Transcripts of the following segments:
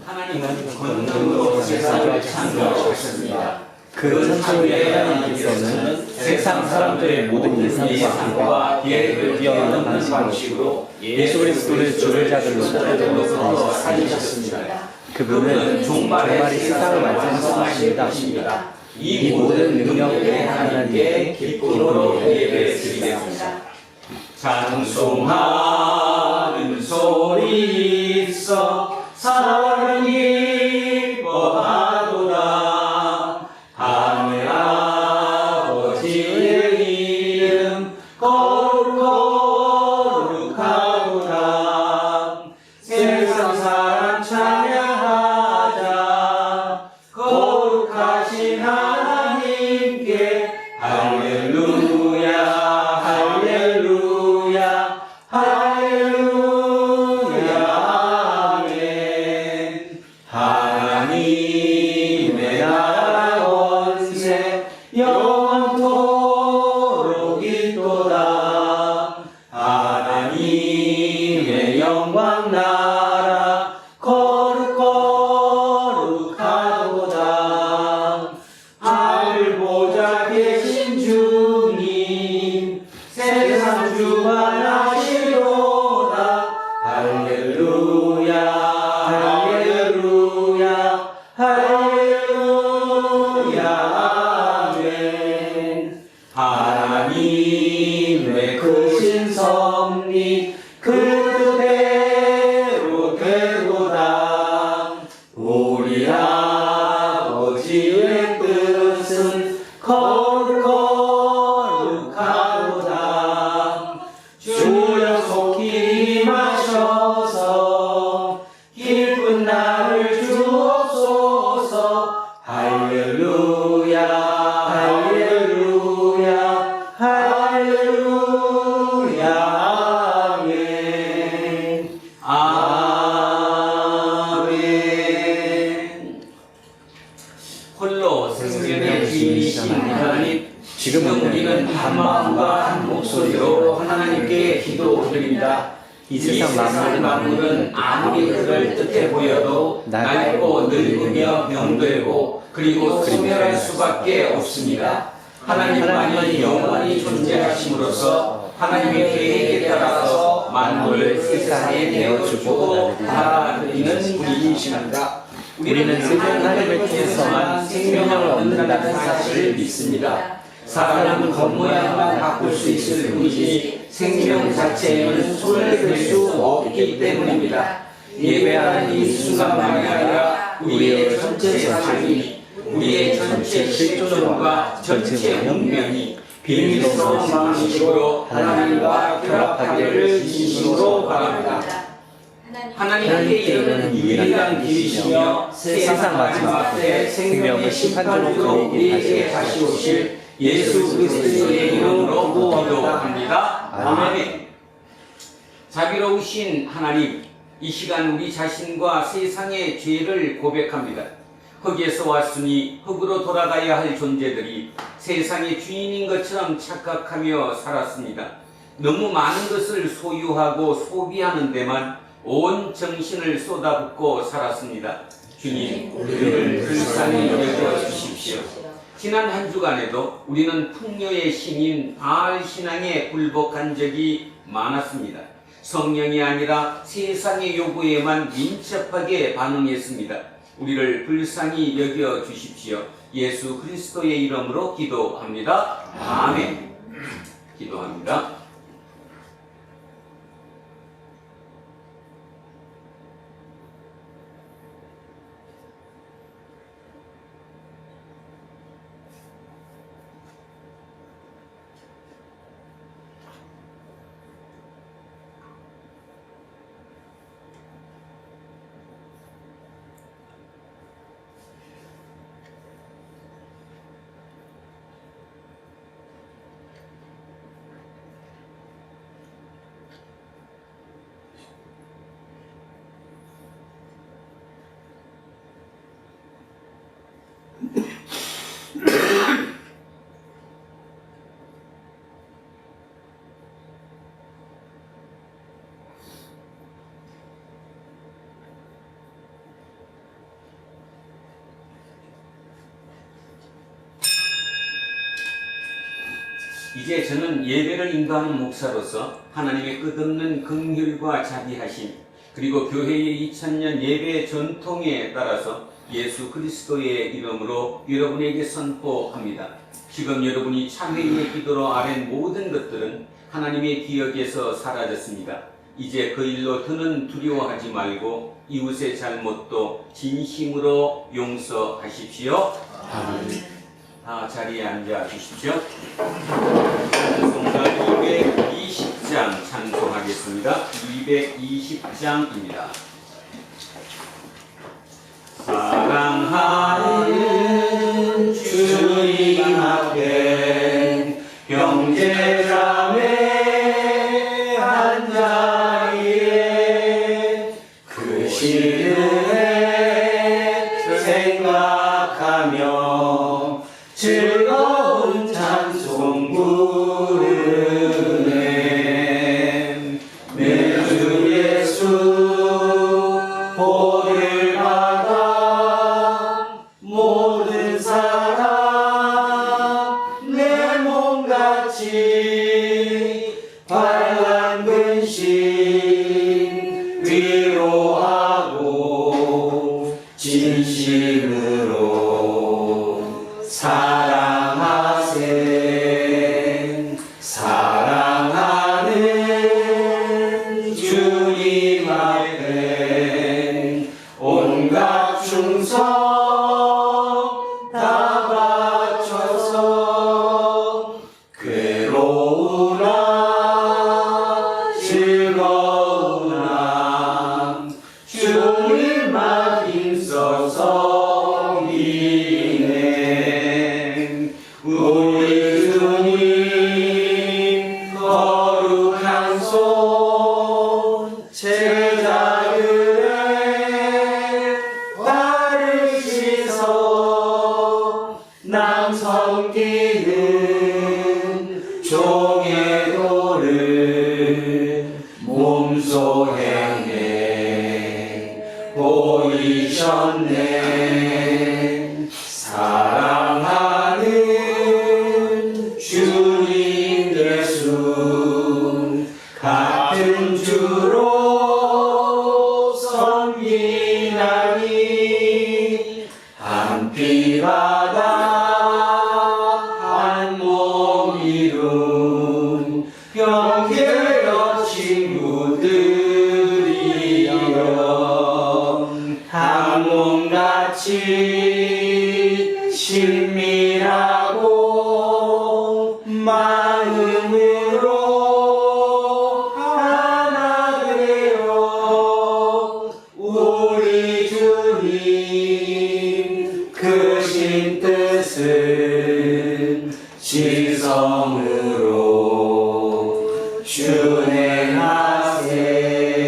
하나님은 권능으로 세상을 창조하셨습니다. 그 창조의 하나님께서는 세상 사람들의 모든 예상과 계획을 뛰어넘는 방식으로 예수 그리스도를 죽은 자들로 살리셨습니다. 그분은 종말에 세상을 완성하신 분이십니다. 이 모든 능력의 하나님께 기쁨으로 예배드리겠습니다. 찬송하는 소리 있어 사랑이 기뻐하도다. 하늘 아버지의 이름 거룩하도다. 세상 사람 찬양하자. 거룩하신 하나님께 할렐루야 할렐루야 할렐루야 아멘. 하나님의 나라 원세 영원토록 있도다. 하나님의 영광 나라 거룩하도다. 하늘 보좌 계신 주님 세상 주관하시도다. 할렐루야 할렐루야 할렐루야 아멘. 하나님의 크신 섭리 그대로 되도다. 우리 아버지의 뜻은 거룩하도다. 주여 속히 임하셔서 기쁜 날을 주옵소서. 할렐루야 할렐루야 할렐루야 아멘. 아멘. 홀로 생명의 주인이신 하나님, 지금 우리는 한 마음과 한 목소리로 하나님께 기도드립니다. 이 세상 만물은 아무리 그럴 듯해 보여도 낡고 늙으며 병들고 그리고 소멸할 수밖에 없습니다. 하나님만이 영원히 존재하심으로써 하나님의 계획에 따라서 만물을 세상에 내어주고 받아들이는 분이십니다. 우리는 하나님을 통해서만 생명을 얻는다는 사실을 믿습니다. 사람은 겉모양만 바꿀 수 있을 뿐이지 생명 자체에는 손을 댈 수 없기 때문입니다. 예배하는 이 순간만이 아니라 우리의 전체 삶이, 우리의 전체 실존과 전체 운명이 비밀스러운 방식으로 하나님과 결합하기를 진심으로 바랍니다. 하나님께 이르는 유일한 길이시며 세상 마지막 때 생명의 심판주로 우리에게 다시 오실 예수 그리스도의 이름으로 기도합니다. 아멘. 자비로우신 하나님, 이 시간 우리 자신과 세상의 죄를 고백합니다. 흙에서 왔으니 흙으로 돌아가야 할 존재들이 세상의 주인인 것처럼 착각하며 살았습니다. 너무 많은 것을 소유하고 소비하는 데만 온 정신을 쏟아붓고 살았습니다. 주님, 우리를 불쌍히 여겨주십시오. 지난 한 주간에도 우리는 풍요의 신인 바알 신앙에 굴복한 적이 많았습니다. 성령이 아니라 세상의 요구에만 민첩하게 반응했습니다. 우리를 불쌍히 여겨주십시오. 예수 그리스도의 이름으로 기도합니다. 아멘. 기도합니다. 이제 저는 예배를 인도하는 목사로서 하나님의 끝없는 긍휼과 자비하심 그리고 교회의 2000년 예배 전통에 따라서 예수 그리스도의 이름으로 여러분에게 선포합니다. 지금 여러분이 참회의 기도로 아랜 모든 것들은 하나님의 기억에서 사라졌습니다. 이제 그 일로 더는 두려워하지 말고 이웃의 잘못도 진심으로 용서하십시오. 아멘. 자리에 앉아 주십시오. 찬송가 220장 찬송하겠습니다. 220장입니다. 사랑하는 주님 앞에 형제자매 한 자리에 그 시름에 생각하며 즐거운 찬송 부르네. 내 주 예수 보를 받아 모든 사람 내 몸같이 환란 근심 위로하고 진심으로 사랑하세. 사랑하는 주님 앞에 온갖 충성 다 바쳐서 괴로우나 즐거우나 주님만 힘써서 이네. 우리 주님 거룩한 손 제자들의 발을 씻어 남 섬기는 종의 도를 몸소 행해 보이셨네. 사랑하는 주님 예수 같은 주로 섬기나니 한 피바다 한 몸 이룬 형제여 친구들이여 한 몸같이 친밀하고 마음으로 하나 되어 우리 주님 크신 뜻은 지성으로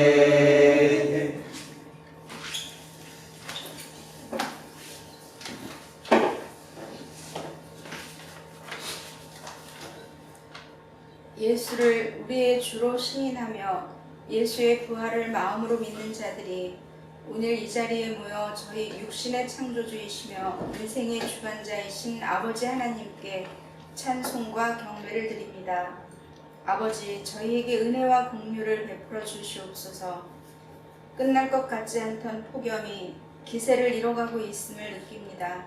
준행하세. 예수를 우리의 주로 시인하며 예수의 부활을 마음으로 믿는 자들이 오늘 이 자리에 모여 저희 육신의 창조주이시며 인생의 주관자이신 아버지 하나님께 찬송과 경배를 드립니다. 아버지, 저희에게 은혜와 긍휼을 베풀어 주시옵소서. 끝날 것 같지 않던 폭염이 기세를 잃어가고 있음을 느낍니다.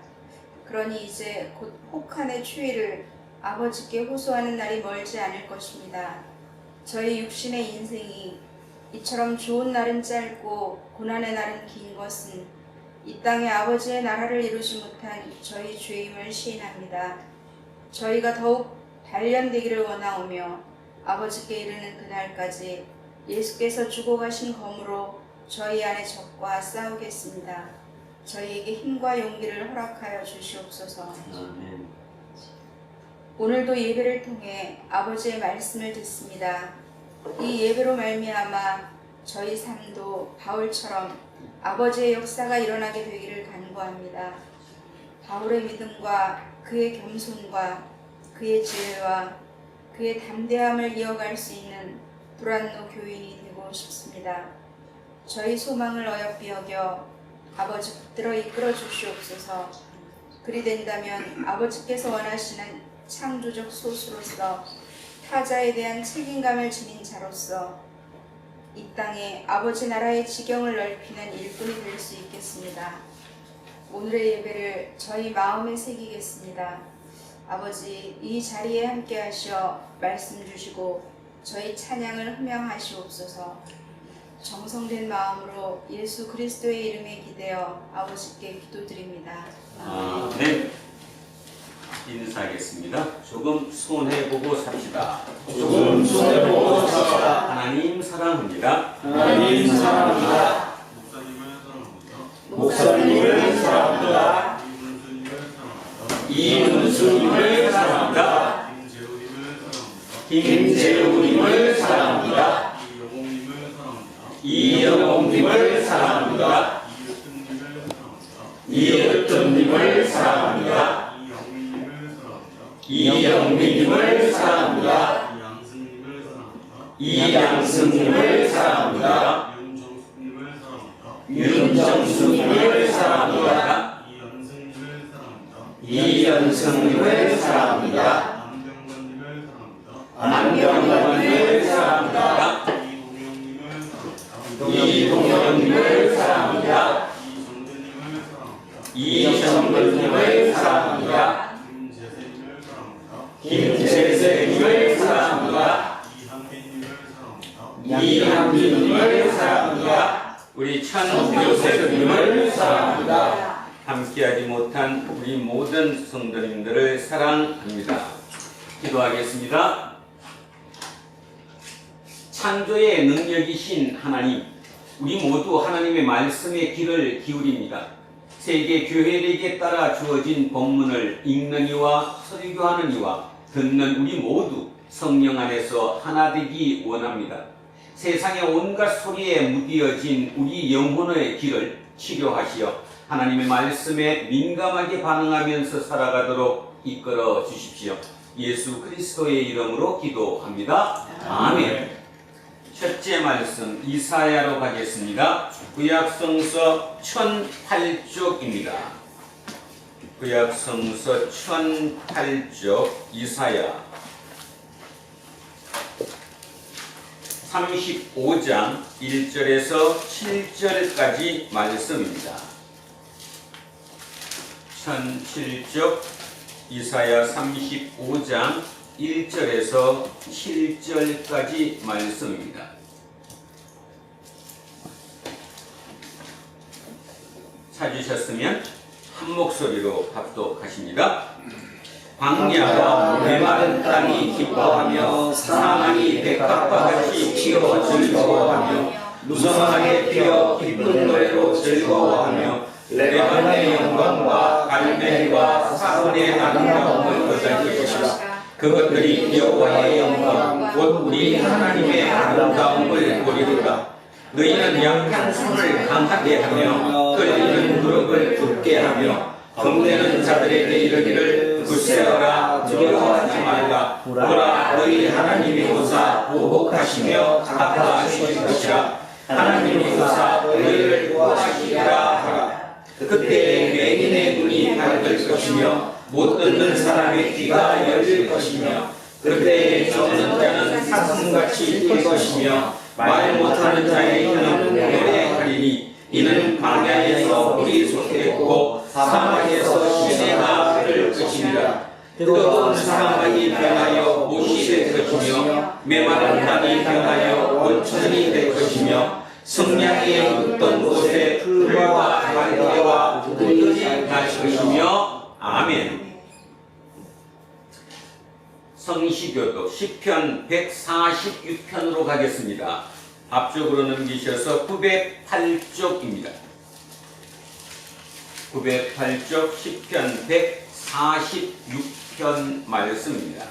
그러니 이제 곧 혹한의 추위를 아버지께 호소하는 날이 멀지 않을 것입니다. 저희 육신의 인생이 이처럼 좋은 날은 짧고 고난의 날은 긴 것은 이 땅에 아버지의 나라를 이루지 못한 저희 죄임을 시인합니다. 저희가 더욱 단련되기를 원하오며 아버지께 이르는 그날까지 예수께서 주고 가신 검으로 저희 안에 적과 싸우겠습니다. 저희에게 힘과 용기를 허락하여 주시옵소서. 아멘. 오늘도 예배를 통해 아버지의 말씀을 듣습니다. 이 예배로 말미암아 저희 삶도 바울처럼 아버지의 역사가 일어나게 되기를 간구합니다. 바울의 믿음과 그의 겸손과 그의 지혜와 그의 담대함을 이어갈 수 있는 브란노 교인이 되고 싶습니다. 저희 소망을 어여삐 여겨 아버지 붙들어 이끌어 주시옵소서. 그리 된다면 아버지께서 원하시는 창조적 소수로서 타자에 대한 책임감을 지닌 자로서 이 땅에 아버지 나라의 지경을 넓히는 일꾼이 될 수 있겠습니다. 오늘의 예배를 저희 마음에 새기겠습니다. 아버지, 이 자리에 함께 하시어 말씀 주시고 저희 찬양을 흠양하시옵소서. 정성된 마음으로 예수 그리스도의 이름에 기대어 아버지께 기도드립니다. 아멘. 인사하겠습니다. 조금 손해보고 삽시다. 조금 손해보고 삽시다. 하나님 사랑합니다. 하나님 사랑합니다. 목사님을 사랑합니다. 이문수님을 사랑합니다. 김재우님을 사랑합니다. 이영옥님을 사랑합니다. 이으뜸님을 사랑합니다. 이영민님을 사랑합니다. 이양승님을 사랑합니다. 윤정수님을 사랑합니다. 이연승님을 사랑합니다. 안병관님을 사랑합니다. 이동영님을 사랑합니다. 이정근님을 사랑합니다. 김재세님을 사랑합니다. 이한빈님을 사랑합니다. 우리 천요셉님을 사랑합니다. 함께하지 못한 우리 모든 성도님들을 사랑합니다. 기도하겠습니다. 창조의 능력이신 하나님, 우리 모두 하나님의 말씀에 귀를 기울입니다. 세계 교회에게 따라 주어진 본문을 읽는 이와 설교하는 이와 듣는 우리 모두 성령 안에서 하나 되기 원합니다. 세상의 온갖 소리에 무디어진 우리 영혼의 길을 치료하시어 하나님의 말씀에 민감하게 반응하면서 살아가도록 이끌어 주십시오. 예수 그리스도의 이름으로 기도합니다. 아멘. 첫째 말씀 이사야로 가겠습니다. 구약성서 1008쪽입니다. 구약성서 1008쪽 이사야 35장 1절에서 7절까지 말씀입니다. 1007쪽 이사야 35장 1절에서 7절까지 말씀입니다. 찾으셨으면 한 목소리로 합독하십니다. 광야와 메마른 땅이 기뻐하며 사망이 백합과 같이 피어 즐거워하며 무성하게 피어 기쁜 노래로 즐거워하며 레바논의 영광과 갈멜과 사본의 아름다움을 거둘 것이라. 그것들이 여호와의 영광 곧 우리 하나님의 아름다움을 보리로다. 너희는 약한 손을 강하게 하며 끌리는 무릎을 굳게 하며 겁내는 자들에게 이르기를 굳세어라 두려워하지 말라. 보라 너희 하나님이 오사 보복하시며 갚아주실 것이라. 하나님이 오사 너희를 구하시리라 하라. 그때에 맹인의 눈이 밝을 것이며 못 듣는 사람의 귀가 열릴 것이며 그때에 적는 자는 사슴같이 뛸 것이며 말 못하는 자의 혀는 노래하리니 이는 광야에서 물이 솟겠고 사막에서 시내가 흐를 것이니라. 뜨거운 사막이 변하여 못이 될 것이며 메마른 땅이 변하여 온천이 될 것이며 성냥이 묻던 곳에 풀과 갈대와 꿀들이 날 것이며 아멘. 성시교독 시편 146편으로 가겠습니다. 앞쪽으로 넘기셔서 908쪽입니다. 908쪽 시편 146편 말씀입니다.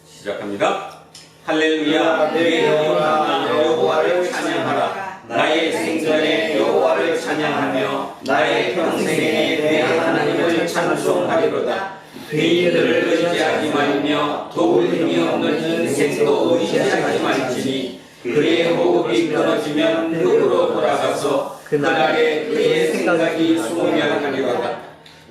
시작합니다. 할렐루야. 내 영혼아 여호와를 찬양하라. 나의 생전에 여호와를 찬양하며 나의 평생에 내 하나님을 찬양하라. 찬송하리로다. 회인들을 의지하지 말며 도울 힘이 없는 인생도 의지하지 말지니 그의 호흡이 끊어지면 흙으로 돌아가서 그날에 그의 생각이 소멸하리로다.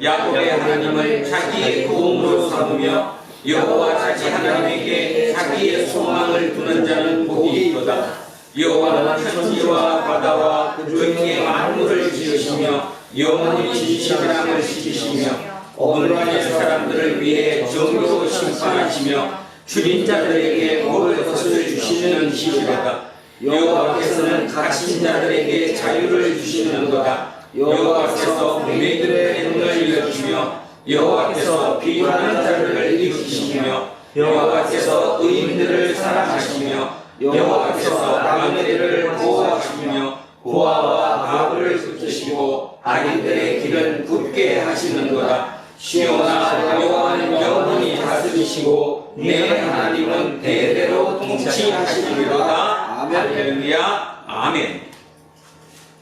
야곱의 하나님을 자기의 도움으로 삼으며 여호와 자기 하나님에게 자기의 소망을 두는 자는 복이 있도다. 여호와는 천지와 바다와 그 중에 만물을 지으시며 영원히 지시랑을 지키시며 억울한 사람들을 위해 정의로 심판하시며 줄인 자들에게 먹을 것을 주시는 이시로다. 여호와께서는 갇힌 자들에게 자유를 주시는도다. 여호와께서 매들의 눈을 열어주며 여호와께서 비유하는 자들을 일으키시며 여호와께서 의인들을 사랑하시며 여호와께서 마늘을 보호하시며 고아와 바보를 붙이시고 악인들의 길을 굳게 하시는도다. 시온아 여호와는 영원히 다스리시고 내 하나님은 대대로 통치하시리로다. 할렐루야. 아멘.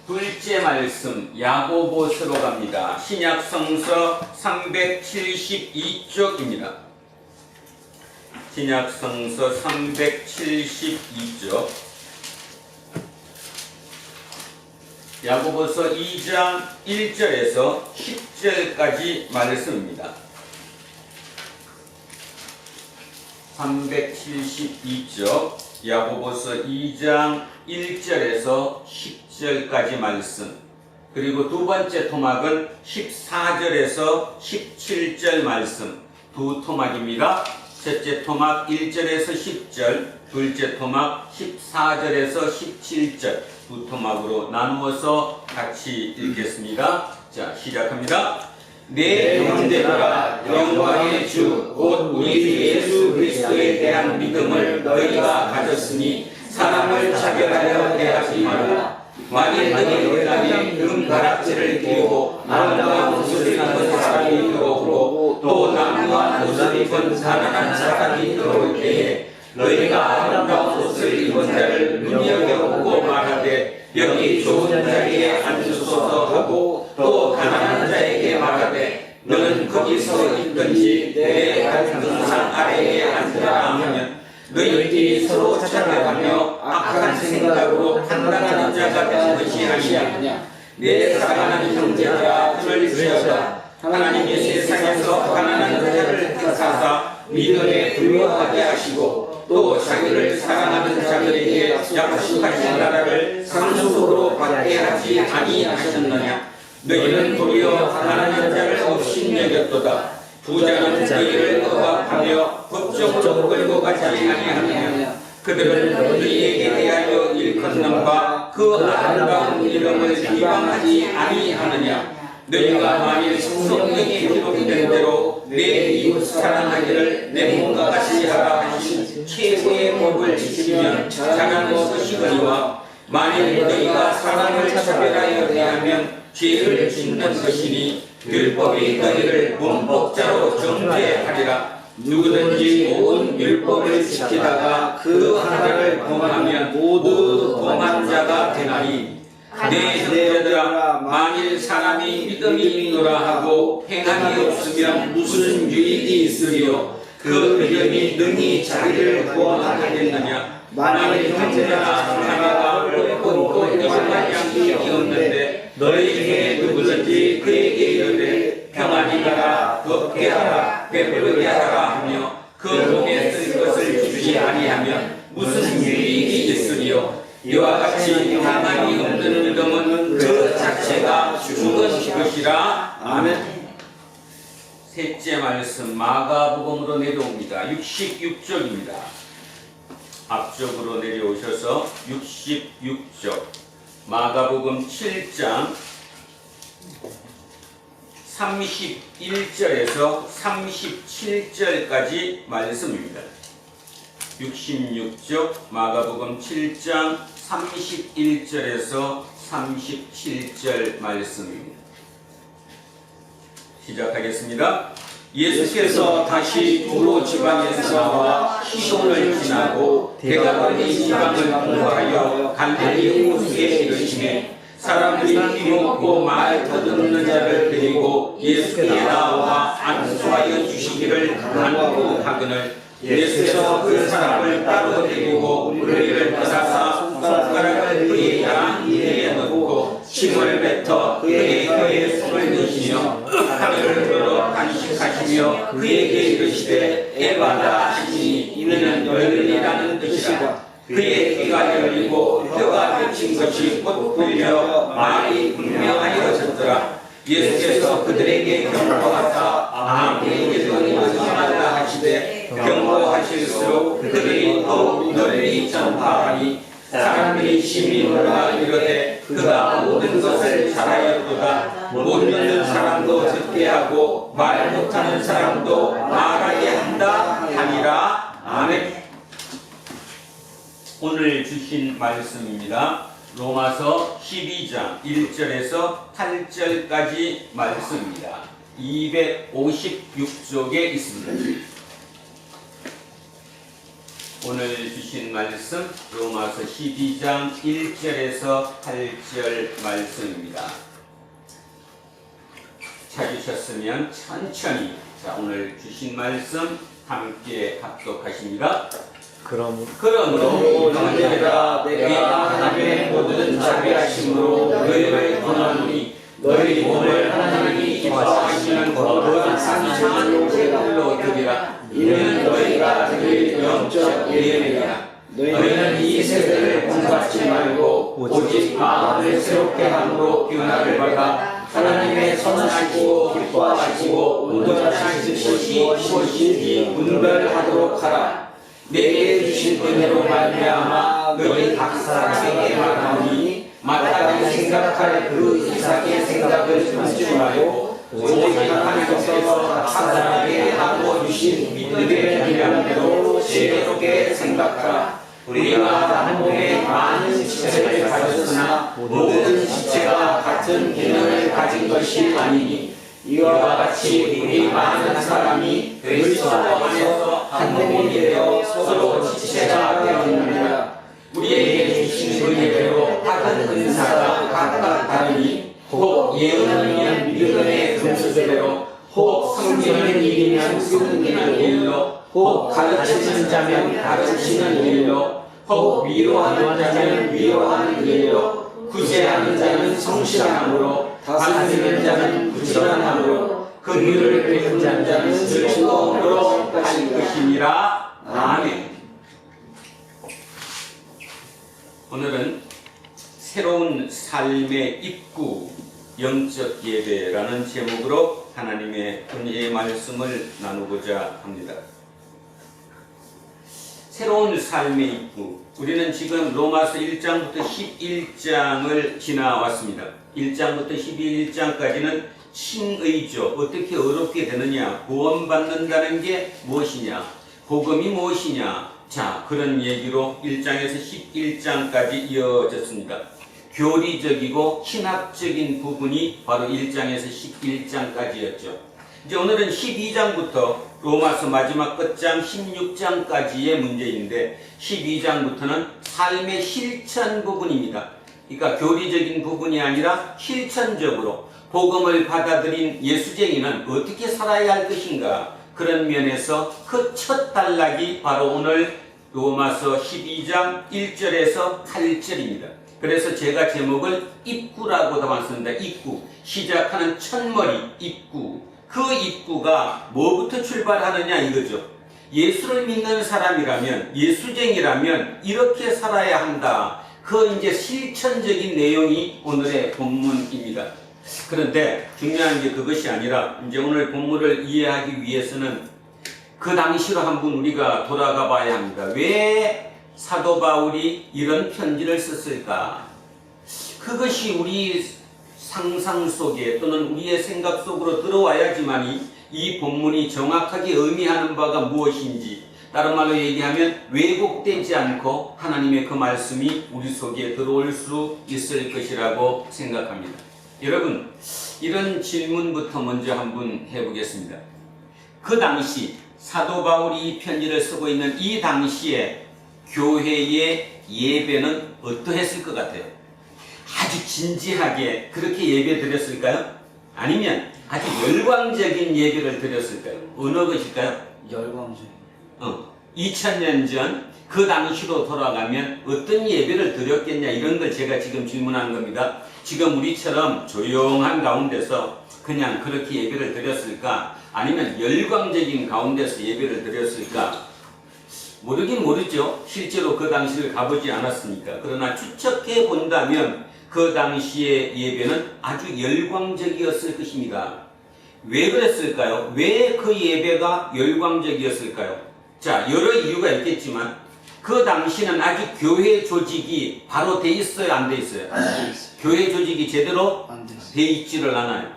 둘째 말씀 야고보서로 갑니다. 신약 성서 372쪽입니다. 신약 성서 372쪽. 야고보서 2장 1절에서 10절까지 말씀입니다. 372쪽 야고보서 2장 1절에서 10절까지 말씀, 그리고 두 번째 토막은 14절에서 17절 말씀, 두 토막입니다. 첫째 토막 1절에서 10절, 둘째 토막 14절에서 17절, 두 토막으로 나누어서 같이 읽겠습니다. 자, 시작합니다. 내 형제들아, 영광의 주 곧 우리 예수 그리스도에 대한 믿음을 너희가 가졌으니 사람을 차별하여 대하지 말라. 만일 너희 연단에 금가락지를 끼고 아름다운 옷을 입은 사람이 들어오고 또 나무한 옷을 입은 가난한 사람이 들어올 때에 너희가 아름다운 옷을 입은 자를 눈여겨보고 말하되 여기 좋은 자리에 앉으소서 하고 또 가난한 자에게 말하되 너는 거기서 있든지 내 등상 아래에 앉으라 하면 너희들이 서로 차별하며 악한 생각으로 판단하는 자가 되는 것이 아니냐. 내 사랑하는 형제들아, 들을지어다. 하나님이 세상에서 가난한 자를 택하사 믿음에 불과하게 하시고 또 자기를 사랑하는 자들에게 약속하신 나라를 상속으로 받게 하지 아니하셨느냐. 너희는 도리어 가난한 자를 업신여겼도다. 부자는 너희를 억압하며 법적으로 끌고 가지 아니하느냐. 그들은 너희에게 대하여 일컫는 바 그 아름다운 이름을 비방하지 아니하느냐. 너희가 만일 성경에 기록된 대로 내 이웃 사랑하기를 내 몸과 같이 하라 하신 최고의 법을 지키면 잘한 것이거니와 만일 너희가 사람을 차별하여 대하면 죄를 짓는 것이니 율법이 너희를 문법자로 정죄하리라. 누구든지 온 율법을 지키다가 그 하나를 범하면 모두 범한 자가 되나니 내 형제들아, 만일 사람이 믿음이 있노라 하고 행함이 없으면 무슨 유익이 있으리요. 그 믿음이 능히 자기를 구원하겠느냐. 만일 형제나 자매가 꼴고 이만한 양이 없는데 너희에게 누구든지 그에게 이르되 평안히 가라, 덥게 하라, 배부르게 하라 하며 그 몸에 쓸 것을 주지 아니하면 무슨 유익이 있으리요. 이와 같이 평안이 없는 믿음은 그 자체가 죽은 것이라. 아멘. 셋째 말씀 마가복음으로 내려옵니다. 66쪽입니다. 앞쪽으로 내려오셔서 66쪽 마가복음 7장 31절에서 37절까지 말씀입니다. 66쪽 마가복음 7장 31절에서 37절 말씀입니다. 시작하겠습니다. 예수께서 다시 두로 지방에서 나와 시돈을 지나고 대가버리 지방을 통과하여 갈릴리 호수에 이르시매 사람들이 귀 먹고 말 더듬는 자를 데리고 예수께 나와 모시기를 간구하거늘 예수께서 그 사람을 따로 데리고 우리를 떠나서 손가락을 그의 양 위에 넣고 침을 뱉어 그의 혀에 손을 넣으시며 하늘을 열어 간식하시며 그에게 이르시되 에바다 하시니 이는 열리라는 뜻이라. 그의 귀가 열리고 혀가 맺힌 것이 곧 풀려 말이 분명하여졌더라. 예수께서 그들에게 경고하사 아무에게 전하라 하시되 경고하실수록 그들이 더욱 널리 전파하니 사람들이 심히 놀라 이르되 그가 모든 것을 잘하였도다. 못 듣는 사람도 듣게 하고 말 못하는 사람도 말하게 한다 하니라. 아멘. 오늘 주신 말씀입니다. 로마서 12장 1절에서 8절까지 말씀입니다. 256쪽에 있습니다. 오늘 주신 말씀 로마서 12장 1절에서 8절 말씀입니다. 찾으셨으면 천천히 오늘 주신 말씀 함께 합독하십니다. 그러므로 형제들아 내가 하나님의 모든 자비하심으로 너희를 권하노니 너희 몸을 하나님이 기뻐하시는 거룩한 상상한 제물로 드리라. 이는 너희가 드릴 영적 예배이라. 너희는 이 세대를 본받지 말고 오직 마음을 새롭게 함으로 변화를 받아 하나님의 선하시고 기뻐하시고 온전하신 것이 무엇인지 분별하도록 하라. 내게 주신 은혜로 말미암아 너희 각 사람에게 말하니 마땅히 생각할 그 이삭의 생각을 끊지 말고 오직 하나님께서 각 사람에게 하고 주신 믿음의 분량대로 지혜롭게 생각하라. 우리가 한 몸에 많은 지체를 가졌으나 모든 지체가 같은 기능을 가진 것이 아니니 이와 같이 우리 많은 사람이 그리스도 안에서 한 몸이 되어 서로 지체가 되었느니라. 우리에게 주신 은혜대로 받은 은사가 각각 다르니 혹 예언이면 믿음의 분수대로 혹 섬기는 일이면 섬기는 일로 혹 가르치는 자면 가르치는 일로 혹 위로하는 자면 위로하는 일로 구제하는 자는 성실함으로 다스리는 자는 부지런함으로 긍휼을 베푸는 자는 즐거움으로 할 것이니라. 아멘. 오늘은 새로운 삶의 입구 영적 예배라는 제목으로 하나님의 은혜의 말씀을 나누고자 합니다. 새로운 삶의 입구. 우리는 지금 로마서 1장부터 11장을 지나왔습니다. 1장부터 11장까지는 칭의죠. 어떻게 어렵게 되느냐, 구원받는다는 게 무엇이냐, 복음이 무엇이냐, 자, 그런 얘기로 1장에서 11장까지 이어졌습니다. 교리적이고 신학적인 부분이 바로 1장에서 11장까지였죠. 이제 오늘은 12장부터 로마서 마지막 끝장 16장까지의 문제인데 12장부터는 삶의 실천 부분입니다. 그러니까 교리적인 부분이 아니라 실천적으로 복음을 받아들인 예수쟁이는 어떻게 살아야 할 것인가, 그런 면에서 그 첫 단락이 바로 오늘 로마서 12장 1절에서 8절입니다. 그래서 제가 제목을 입구라고 담았습니다. 입구, 시작하는 첫머리 입구. 그 입구가 뭐부터 출발하느냐 이거죠. 예수를 믿는 사람이라면, 예수쟁이라면 이렇게 살아야 한다. 그 이제 실천적인 내용이 오늘의 본문입니다. 그런데 중요한 게 그것이 아니라 이제 오늘 본문을 이해하기 위해서는 그 당시로 한번 우리가 돌아가 봐야 합니다. 왜 사도 바울이 이런 편지를 썼을까? 그것이 우리 상상 속에 또는 우리의 생각 속으로 들어와야지만이 이 본문이 정확하게 의미하는 바가 무엇인지, 다른 말로 얘기하면 왜곡되지 않고 하나님의 그 말씀이 우리 속에 들어올 수 있을 것이라고 생각합니다. 여러분, 이런 질문부터 먼저 한번 해보겠습니다. 그 당시 사도 바울이 이 편지를 쓰고 있는 이 당시에 교회의 예배는 어떠했을 것 같아요? 아주 진지하게 그렇게 예배 드렸을까요? 아니면 아주 열광적인 예배를 드렸을까요? 어느 것일까요? 열광적. 2000년 전 그 당시로 돌아가면 어떤 예배를 드렸겠냐 이런 걸 제가 지금 질문하는 겁니다. 지금 우리처럼 조용한 가운데서 그냥 그렇게 예배를 드렸을까? 아니면 열광적인 가운데서 예배를 드렸을까? 모르긴 모르죠. 실제로 그 당시를 가보지 않았으니까. 그러나 추측해 본다면 그 당시의 예배는 아주 열광적이었을 것입니다. 왜 그랬을까요? 왜 그 예배가 열광적이었을까요? 자, 여러 이유가 있겠지만 그 당시는 아직 교회 조직이 바로 돼 있어요, 안 돼 있어요? 교회 조직이 제대로 안 됐어. 돼 있지를 않아요.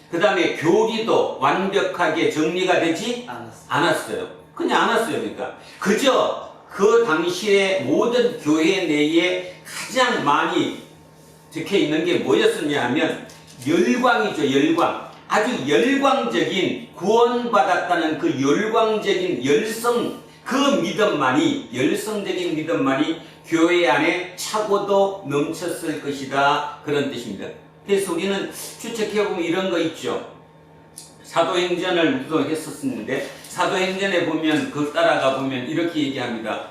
그 다음에 교리도 완벽하게 정리가 되지 않았어. 않았어요. 그냥 않았어요. 그러니까 그저 그 당시에 모든 교회 내에 가장 많이 적혀 있는 게 뭐였었냐 하면 열광이죠. 열광. 아주 열광적인 구원받았다는 그 열광적인 열성적인 믿음만이 교회 안에 차고도 넘쳤을 것이다. 그런 뜻입니다. 그래서 우리는 추측해보면 이런 거 있죠. 사도행전을 우리도 했었는데 사도행전에 보면 그 따라가 보면 이렇게 얘기합니다.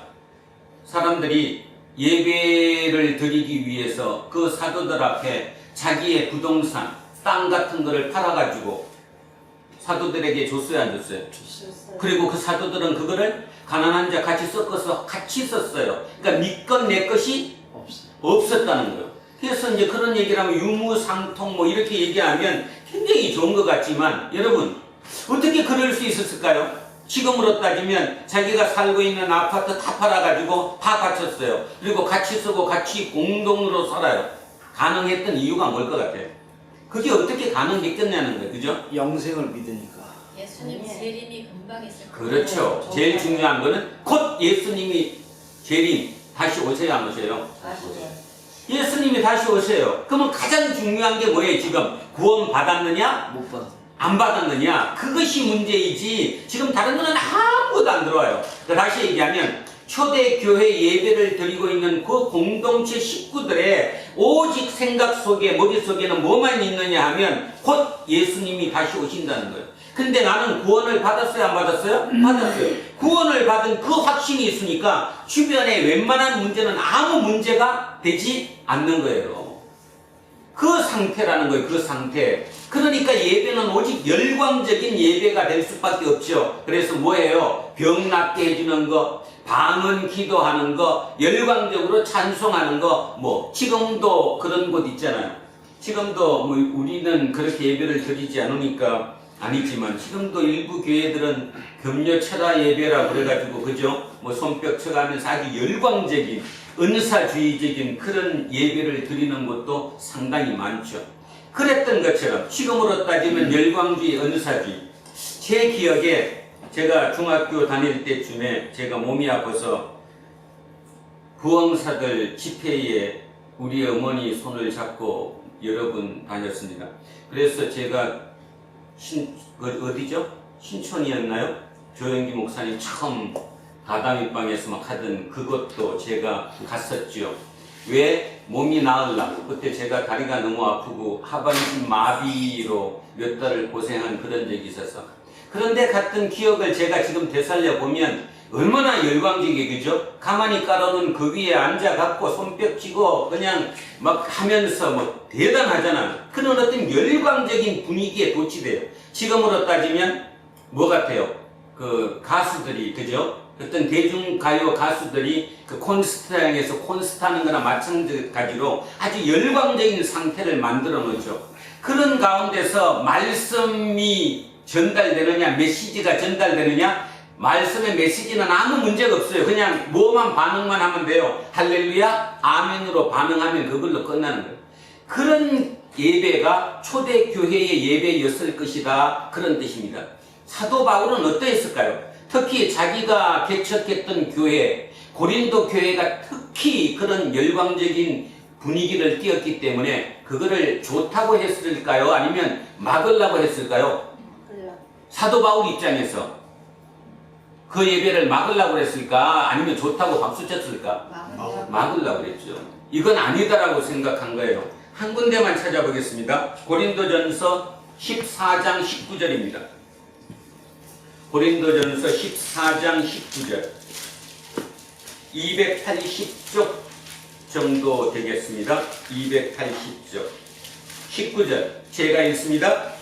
사람들이 예배를 드리기 위해서 그 사도들 앞에 자기의 부동산, 땅 같은 거를 팔아가지고 사도들에게 줬어요, 안 줬어요? 그리고 그 사도들은 그거를 가난한 자 같이 섞어서 같이 썼어요. 그러니까 네 것 내 것이 없었다는 거예요. 그래서 이제 그런 얘기를 하면 유무상통 뭐 이렇게 얘기하면 굉장히 좋은 것 같지만 여러분 어떻게 그럴 수 있었을까요? 지금으로 따지면 자기가 살고 있는 아파트 다 팔아가지고 다 바쳤어요. 그리고 같이 쓰고 같이 공동으로 살아요. 가능했던 이유가 뭘 것 같아요? 그게 어떻게 가능했겠냐는 거예요. 그죠? 영생을 믿으니까. 예수님 재림이 금방 있을 거예요. 그렇죠. 제일 중요한 거는 곧 예수님이 재림 다시 오셔야 안 오셔요? 예수님이 다시 오세요. 그러면 가장 중요한 게 뭐예요? 지금 구원 받았느냐? 못 받아. 안 받았느냐? 그것이 문제이지 지금 다른 거는 아무것도 안 들어와요. 다시 얘기하면 초대교회 예배를 드리고 있는 그 공동체 식구들의 오직 생각 속에 머릿속에는 뭐만 있느냐 하면 곧 예수님이 다시 오신다는 거예요. 근데 나는 구원을 받았어요? 안 받았어요? 받았어요. 구원을 받은 그 확신이 있으니까 주변에 웬만한 문제는 아무 문제가 되지 않는 거예요. 그 상태라는 거예요. 그 상태. 그러니까 예배는 오직 열광적인 예배가 될 수밖에 없죠. 그래서 뭐예요? 병 낫게 해주는 거, 방언 기도하는 거, 열광적으로 찬송하는 거, 뭐 지금도 그런 곳 있잖아요. 지금도 뭐 우리는 그렇게 예배를 드리지 않으니까 아니지만 지금도 일부 교회들은 금요철야 예배라 그래가지고 그죠? 뭐 손뼉 쳐가면서 아주 열광적인 은사주의적인 그런 예배를 드리는 것도 상당히 많죠. 그랬던 것처럼 지금으로 따지면 열광주의, 은사주의. 제 기억에 제가 중학교 다닐 때쯤에 제가 몸이 아파서 부흥사들 집회에 우리 어머니 손을 잡고 여러 분 다녔습니다. 그래서 제가 어디죠? 신촌이었나요? 조영기 목사님 처음 다다미방에서 막 하던 그것도 제가 갔었죠. 왜? 몸이 나으려고. 그때 제가 다리가 너무 아프고 하반신 마비로 몇 달을 고생한 그런 적이 있어서. 그런데 갔던 기억을 제가 지금 되살려 보면 얼마나 열광적이게, 그죠? 가만히 깔아놓은 그 위에 앉아갖고 손뼉 치고 그냥 막 하면서 뭐 대단하잖아. 그런 어떤 열광적인 분위기에 도취돼요. 지금으로 따지면 뭐 같아요? 그 가수들이, 그죠? 어떤 대중가요 가수들이 그 콘서트장에서 콘서트하는 거나 마찬가지로 아주 열광적인 상태를 만들어 놓죠. 그런 가운데서 말씀이 전달되느냐, 메시지가 전달되느냐, 말씀의 메시지는 아무 문제가 없어요. 그냥 뭐만 반응만 하면 돼요. 할렐루야, 아멘으로 반응하면 그걸로 끝나는 거예요. 그런 예배가 초대교회의 예배였을 것이다. 그런 뜻입니다. 사도 바울은 어떠했을까요? 특히 자기가 개척했던 교회, 고린도 교회가 특히 그런 열광적인 분위기를 띄었기 때문에 그거를 좋다고 했을까요? 아니면 막으려고 했을까요? 사도 바울 입장에서 그 예배를 막으려고 했을까? 아니면 좋다고 박수 쳤을까? 막으려고 했죠. 이건 아니다라고 생각한 거예요. 한 군데만 찾아보겠습니다. 고린도전서 14장 19절입니다. 고린도전서 14장 19절. 280쪽 정도 되겠습니다. 280쪽. 19절 제가 읽습니다.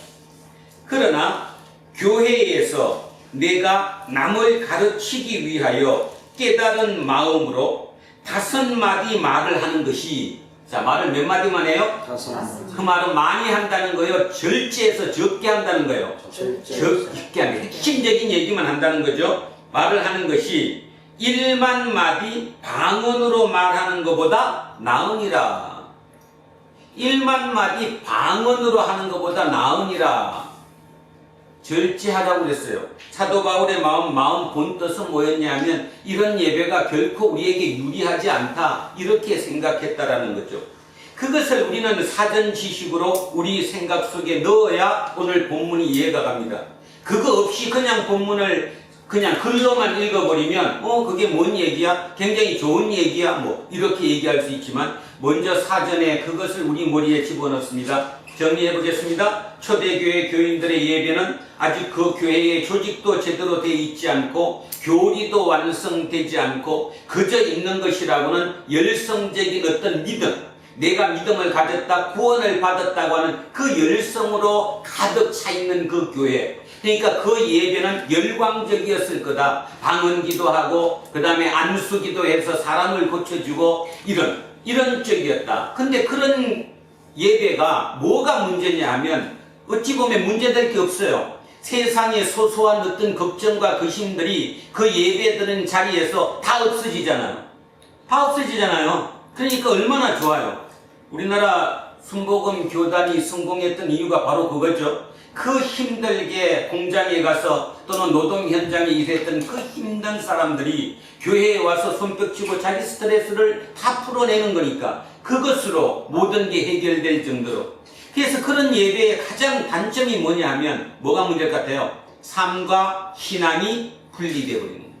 그러나 교회에서 내가 남을 가르치기 위하여 깨달은 마음으로 5마디 말을 하는 것이, 자, 말을 몇 마디만 해요? 5. 그 말은 많이 한다는 거예요? 절제해서 적게 한다는 거예요? 적게 하는, 핵심적인 얘기만 한다는 거죠. 말을 하는 것이 1만 마디 방언으로 말하는 것보다 나으니라. 1만 마디 방언으로 하는 것보다 나으니라. 절제하라고 그랬어요. 사도 바울의 마음 본뜻은 뭐였냐면 이런 예배가 결코 우리에게 유리하지 않다, 이렇게 생각했다라는 거죠. 그것을 우리는 사전 지식으로 우리 생각 속에 넣어야 오늘 본문이 이해가 갑니다. 그거 없이 그냥 본문을 그냥 글로만 읽어버리면 그게 뭔 얘기야? 굉장히 좋은 얘기야? 뭐 이렇게 얘기할 수 있지만, 먼저 사전에 그것을 우리 머리에 집어넣습니다. 정리해 보겠습니다. 초대교회 교인들의 예배는 아직 그 교회의 조직도 제대로 되어 있지 않고 교리도 완성되지 않고 그저 있는 것이라고는 열성적인 어떤 믿음, 내가 믿음을 가졌다, 구원을 받았다고 하는 그 열성으로 가득 차 있는 그 교회, 그러니까 그 예배는 열광적이었을 거다. 방언기도 하고 그 다음에 안수기도 해서 사람을 고쳐주고 이런 쪽이었다. 근데 그런 예배가 뭐가 문제냐 하면 어찌 보면 문제될 게 없어요. 세상의 소소한 어떤 걱정과 근심들이 그 예배드리는 자리에서 다 없어지잖아요. 다 없어지잖아요. 그러니까 얼마나 좋아요. 우리나라 순복음 교단이 성공했던 이유가 바로 그거죠. 그 힘들게 공장에 가서 또는 노동 현장에 일했던 그 힘든 사람들이 교회에 와서 손뼉치고 자기 스트레스를 다 풀어내는 거니까 그것으로 모든 게 해결될 정도로. 그래서 그런 예배의 가장 단점이 뭐냐 하면 뭐가 문제일 것 같아요? 삶과 신앙이 분리되어 버리는 거예요.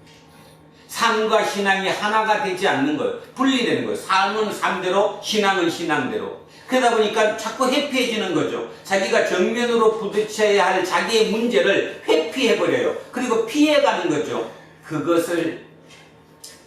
삶과 신앙이 하나가 되지 않는 거예요. 분리되는 거예요. 삶은 삶대로, 신앙은 신앙대로. 그러다 보니까 자꾸 회피해지는 거죠. 자기가 정면으로 부딪혀야 할 자기의 문제를 회피해버려요. 그리고 피해가는 거죠. 그것을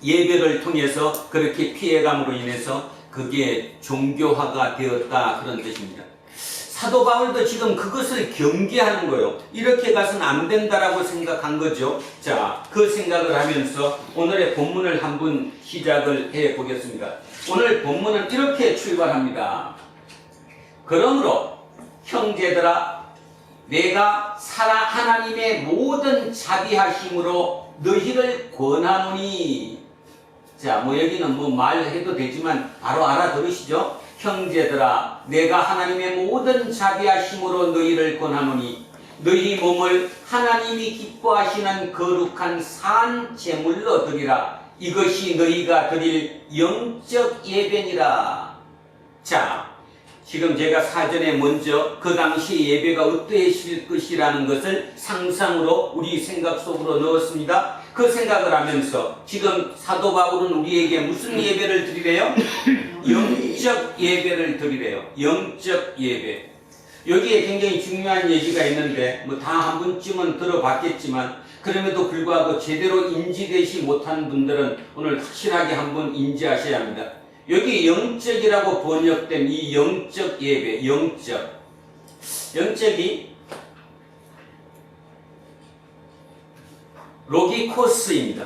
예배를 통해서 그렇게 피해감으로 인해서 그게 종교화가 되었다, 그런 뜻입니다. 사도 바울도 지금 그것을 경계하는 거예요. 이렇게 가서는 안 된다라고 생각한 거죠. 자, 그 생각을 하면서 오늘의 본문을 한번 시작을 해 보겠습니다. 오늘 본문은 이렇게 출발합니다. 그러므로 형제들아, 내가 하나님의 모든 자비하심으로 너희를 권하노니. 자, 뭐 여기는 뭐 말해도 되지만 바로 알아들으시죠? 형제들아, 내가 하나님의 모든 자비하심으로 너희를 권하노니 너희 몸을 하나님이 기뻐하시는 거룩한 산 제물로 드리라. 이것이 너희가 드릴 영적 예배니라. 자, 지금 제가 사전에 먼저 그 당시 예배가 어떠했을 것이라는 것을 상상으로 우리 생각 속으로 넣었습니다. 그 생각을 하면서 지금 사도 바울은 우리에게 무슨 예배를 드리래요? 영적 예배를 드리래요. 영적 예배. 여기에 굉장히 중요한 얘기가 있는데 뭐 다 한 번쯤은 들어봤겠지만 그럼에도 불구하고 제대로 인지되지 못한 분들은 오늘 확실하게 한번 인지하셔야 합니다. 여기 영적이라고 번역된 이 영적 예배, 영적이 로기코스입니다.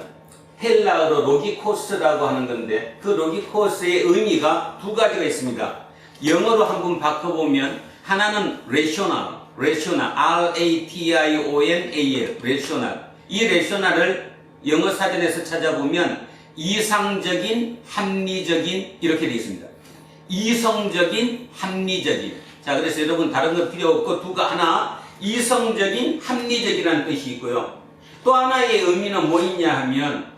헬라어로 로기코스라고 하는 건데 그 로기코스의 의미가 두 가지가 있습니다. 영어로 한번 바꿔보면 하나는 레셔널, R-A-T-I-O-N-A-L, 레셔널. 이 레셔널을 영어 사전에서 찾아보면 이상적인, 합리적인 이렇게 되어 있습니다. 이성적인, 합리적인. 자, 그래서 여러분 다른 거 필요 없고 하나 이성적인, 합리적이라는 뜻이 있고요. 또 하나의 의미는 뭐 있냐 하면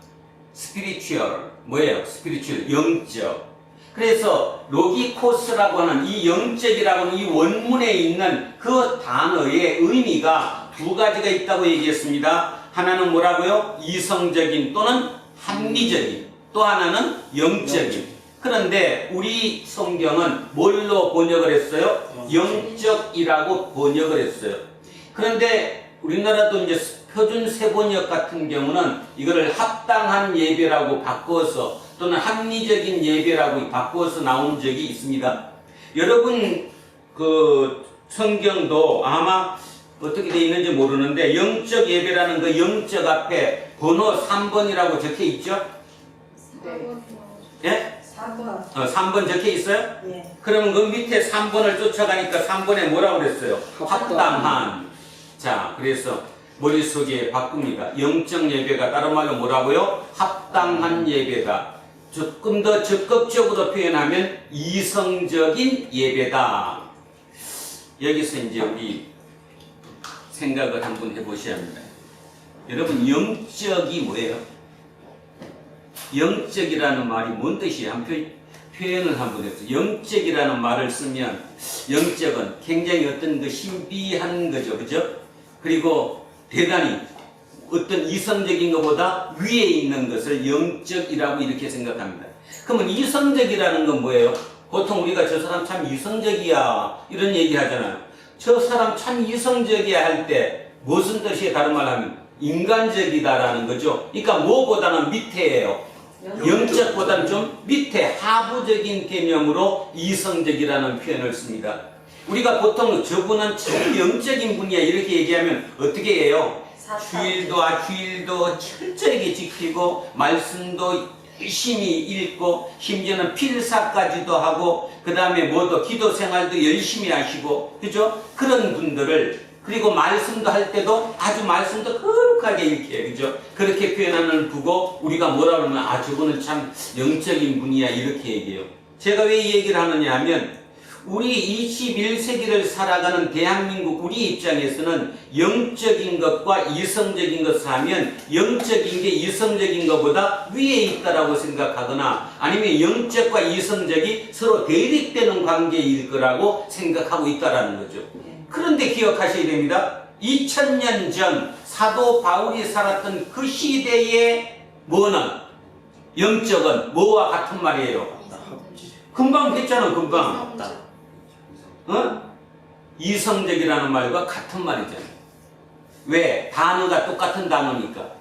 spiritual, 뭐예요? spiritual, 영적. 그래서 로기코스라고 하는 이 영적이라고 하는 이 원문에 있는 그 단어의 의미가 두 가지가 있다고 얘기했습니다. 하나는 뭐라고요? 이성적인 또는 합리적인, 또 하나는 영적인. 그런데 우리 성경은 뭘로 번역을 했어요? 영적이라고 번역을 했어요. 그런데 우리나라도 이제 표준 세번역 같은 경우는 이거를 합당한 예배라고 바꾸어서 또는 합리적인 예배라고 바꾸어서 나온 적이 있습니다. 여러분 그 성경도 아마 어떻게 되어 있는지 모르는데 영적 예배라는 그 영적 앞에 번호 3번이라고 적혀 있죠? 예? 3번. 3번 적혀 있어요? 예. 그러면 그 밑에 3번을 쫓아가니까 3번에 뭐라고 그랬어요? 합당한. 자, 그래서 머릿속에 바꿉니다. 영적 예배가 다른 말로 뭐라고요? 합당한 예배다. 조금 더 적극적으로 표현하면 이성적인 예배다. 여기서 이제 우리 생각을 한번 해보셔야 합니다. 여러분, 영적이 뭐예요? 영적이라는 말이 뭔 뜻이에요? 한번 표현을 한번 해보세요. 영적이라는 말을 쓰면 영적은 굉장히 어떤 그 신비한 거죠. 그죠? 그리고 대단히 어떤 이성적인 것보다 위에 있는 것을 영적이라고 이렇게 생각합니다. 그러면 이성적이라는 건 뭐예요? 보통 우리가 저 사람 참 이성적이야 이런 얘기 하잖아요. 저 사람 참 이성적이야 할 때 무슨 뜻이에요? 다른 말 하면 인간적이다라는 거죠. 그러니까 뭐보다는 밑에예요. 영적보다는 좀 밑에 하부적인 개념으로 이성적이라는 표현을 씁니다. 우리가 보통 저분은 참 영적인 분이야 이렇게 얘기하면 어떻게 해요? 주일도 철저하게 지키고 말씀도 열심히 읽고 심지어는 필사까지도 하고 그 다음에 뭐도 기도 생활도 열심히 하시고 그죠? 그런 분들을 그리고 말씀도 할 때도 아주 말씀도 거룩하게 이렇게 그죠? 그렇게 표현하는 보고 우리가 뭐라 그러면 아 저분은 참 영적인 분이야 이렇게 얘기해요. 제가 왜 이 얘기를 하느냐 하면 우리 21세기를 살아가는 대한민국 우리 입장에서는 영적인 것과 이성적인 것을 하면 영적인 게 이성적인 것보다 위에 있다라고 생각하거나 아니면 영적과 이성적이 서로 대립되는 관계일 거라고 생각하고 있다라는 거죠. 그런데 기억하셔야 됩니다. 2000년 전 사도 바울이 살았던 그 시대의 뭐는 영적은 뭐와 같은 말이에요? 금방 했잖아, 금방. 이성적이라는 말과 같은 말이잖아요. 왜? 단어가 똑같은 단어니까.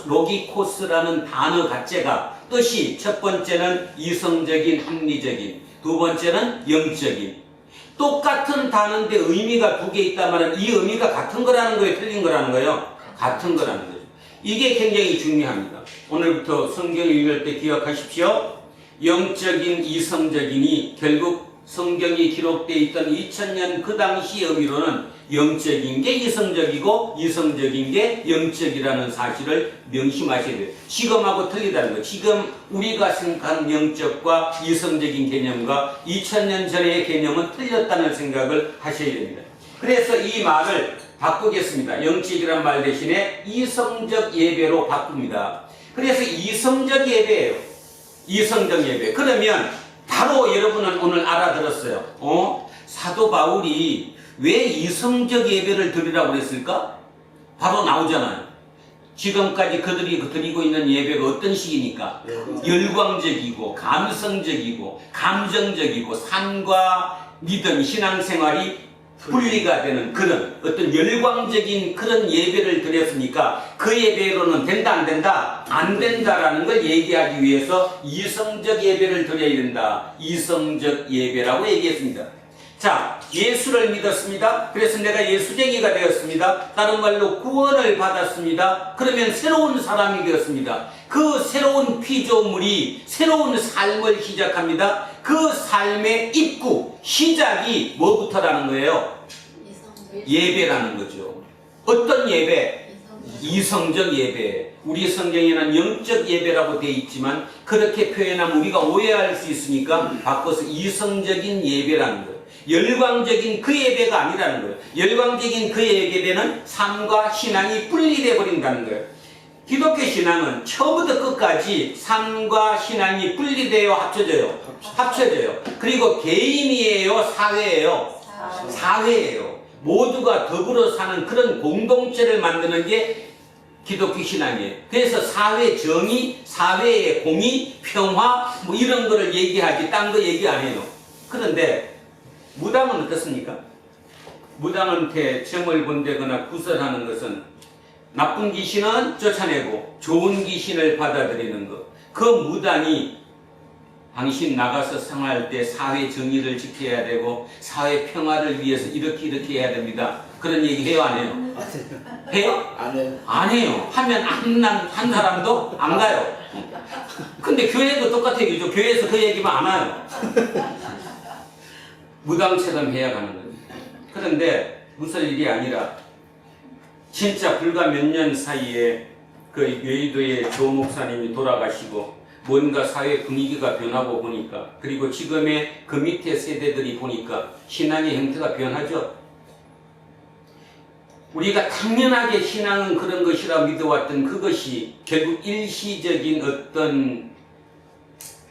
로기코스라는 단어 자체가 뜻이 첫 번째는 이성적인, 합리적인, 두 번째는 영적인. 똑같은 단어인데 의미가 두 개 있다면 이 의미가 같은 거라는 거예요? 틀린 거라는 거예요? 같은 거라는 거죠. 이게 굉장히 중요합니다. 오늘부터 성경을 읽을 때 기억하십시오. 영적인, 이성적인이 결국 성경이 기록되어 있던 2000년 그 당시 의미로는 영적인 게 이성적이고 이성적인 게 영적이라는 사실을 명심하셔야 돼요. 지금하고 틀리다는 거예요. 지금 우리가 생각하는 영적과 이성적인 개념과 2000년 전의 개념은 틀렸다는 생각을 하셔야 됩니다. 그래서 이 말을 바꾸겠습니다. 영적이란 말 대신에 이성적 예배로 바꿉니다. 그래서 이성적 예배예요. 이성적 예배. 그러면 바로 여러분은 오늘 알아들었어요. 사도 바울이 왜 이성적 예배를 드리라고 그랬을까? 바로 나오잖아요. 지금까지 그들이 드리고 있는 예배가 어떤 식이니까? 열광적이고 감성적이고 감정적이고 삶과 믿음, 신앙생활이 분리가 되는 그런 어떤 열광적인 그런 예배를 드렸으니까 그 예배로는 된다 안 된다? 안 된다라는 걸 얘기하기 위해서 이성적 예배를 드려야 된다. 이성적 예배라고 얘기했습니다. 자, 예수를 믿었습니다. 그래서 내가 예수쟁이가 되었습니다. 다른 말로 구원을 받았습니다. 그러면 새로운 사람이 되었습니다. 그 새로운 피조물이 새로운 삶을 시작합니다. 그 삶의 입구, 시작이 뭐부터라는 거예요? 예배라는 거죠. 어떤 예배? 이성적 예배. 우리 성경에는 영적 예배라고 되어 있지만 그렇게 표현하면 우리가 오해할 수 있으니까 바꿔서 이성적인 예배라는 거예요. 열광적인 그 예배가 아니라는 거예요. 열광적인 그 예배는 삶과 신앙이 분리되어 버린다는 거예요. 기독교 신앙은 처음부터 끝까지 삶과 신앙이 분리되어 합쳐져요. 그리고 개인이에요, 사회예요? 사회예요. 모두가 더불어 사는 그런 공동체를 만드는 게 기독교 신앙이에요. 그래서 사회 정의, 사회의 공의, 평화 뭐 이런 거를 얘기하지 딴 거 얘기 안 해요. 그런데 무당은 어떻습니까? 무당한테 점을 본다거나 구설하는 것은 나쁜 귀신은 쫓아내고 좋은 귀신을 받아들이는 것. 그 무당이 당신 나가서 생활할 때 사회 정의를 지켜야 되고 사회 평화를 위해서 이렇게 해야 됩니다. 그런 얘기 해요, 안 해요? 해요? 안 해요. 안 해요. 하면 한 사람도 안 가요. 근데 교회도 똑같아요. 그죠? 교회에서 그 얘기만 안 와요. 무당처럼 해야 가는 거예요. 그런데 무슨 일이 아니라 진짜 불과 몇 년 사이에 그 여의도의 조 목사님이 돌아가시고 뭔가 사회 분위기가 변하고 보니까 그리고 지금의 그 밑에 세대들이 보니까 신앙의 형태가 변하죠. 우리가 당연하게 신앙은 그런 것이라 믿어왔던 그것이 결국 일시적인 어떤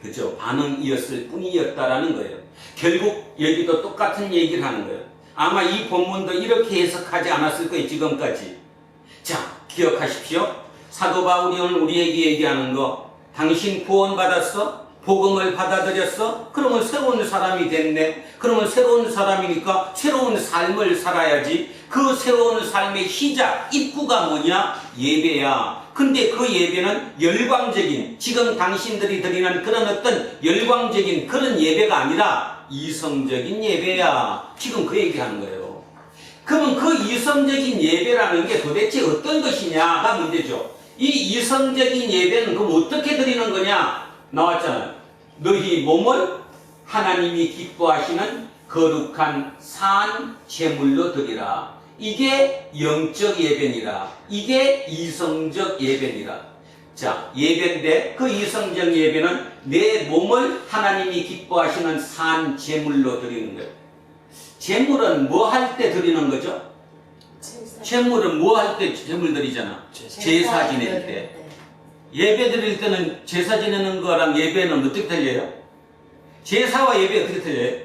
그죠 반응이었을 뿐이었다라는 거예요. 결국 여기도 똑같은 얘기를 하는 거예요. 아마 이 본문도 이렇게 해석하지 않았을 거예요. 지금까지. 자, 기억하십시오. 사도 바울이 오늘 우리에게 얘기하는 거 당신 구원받았어? 복음을 받아들였어? 그러면 새로운 사람이 됐네. 그러면 새로운 사람이니까 새로운 삶을 살아야지. 그 새로운 삶의 시작, 입구가 뭐냐? 예배야. 근데 그 예배는 열광적인, 지금 당신들이 드리는 그런 어떤 열광적인 그런 예배가 아니라 이성적인 예배야. 지금 그 얘기하는 거예요. 그러면 그 이성적인 예배라는 게 도대체 어떤 것이냐가 문제죠. 이 이성적인 예배는 그럼 어떻게 드리는 거냐? 나왔잖아요. 너희 몸을 하나님이 기뻐하시는 거룩한 산 제물로 드리라. 이게 영적 예배니라. 이게 이성적 예배니라. 자, 예배인데 그 이성적 예배는 내 몸을 하나님이 기뻐하시는 산 제물로 드리는 거예요. 제물은 뭐 할 때 드리는 거죠? 제물은 뭐 할 때 제물 드리잖아. 제사 지낼 때. 예배 드릴 때는 제사 지내는 거랑 예배는 어떻게 틀려요? 제사와 예배 어떻게 틀려요?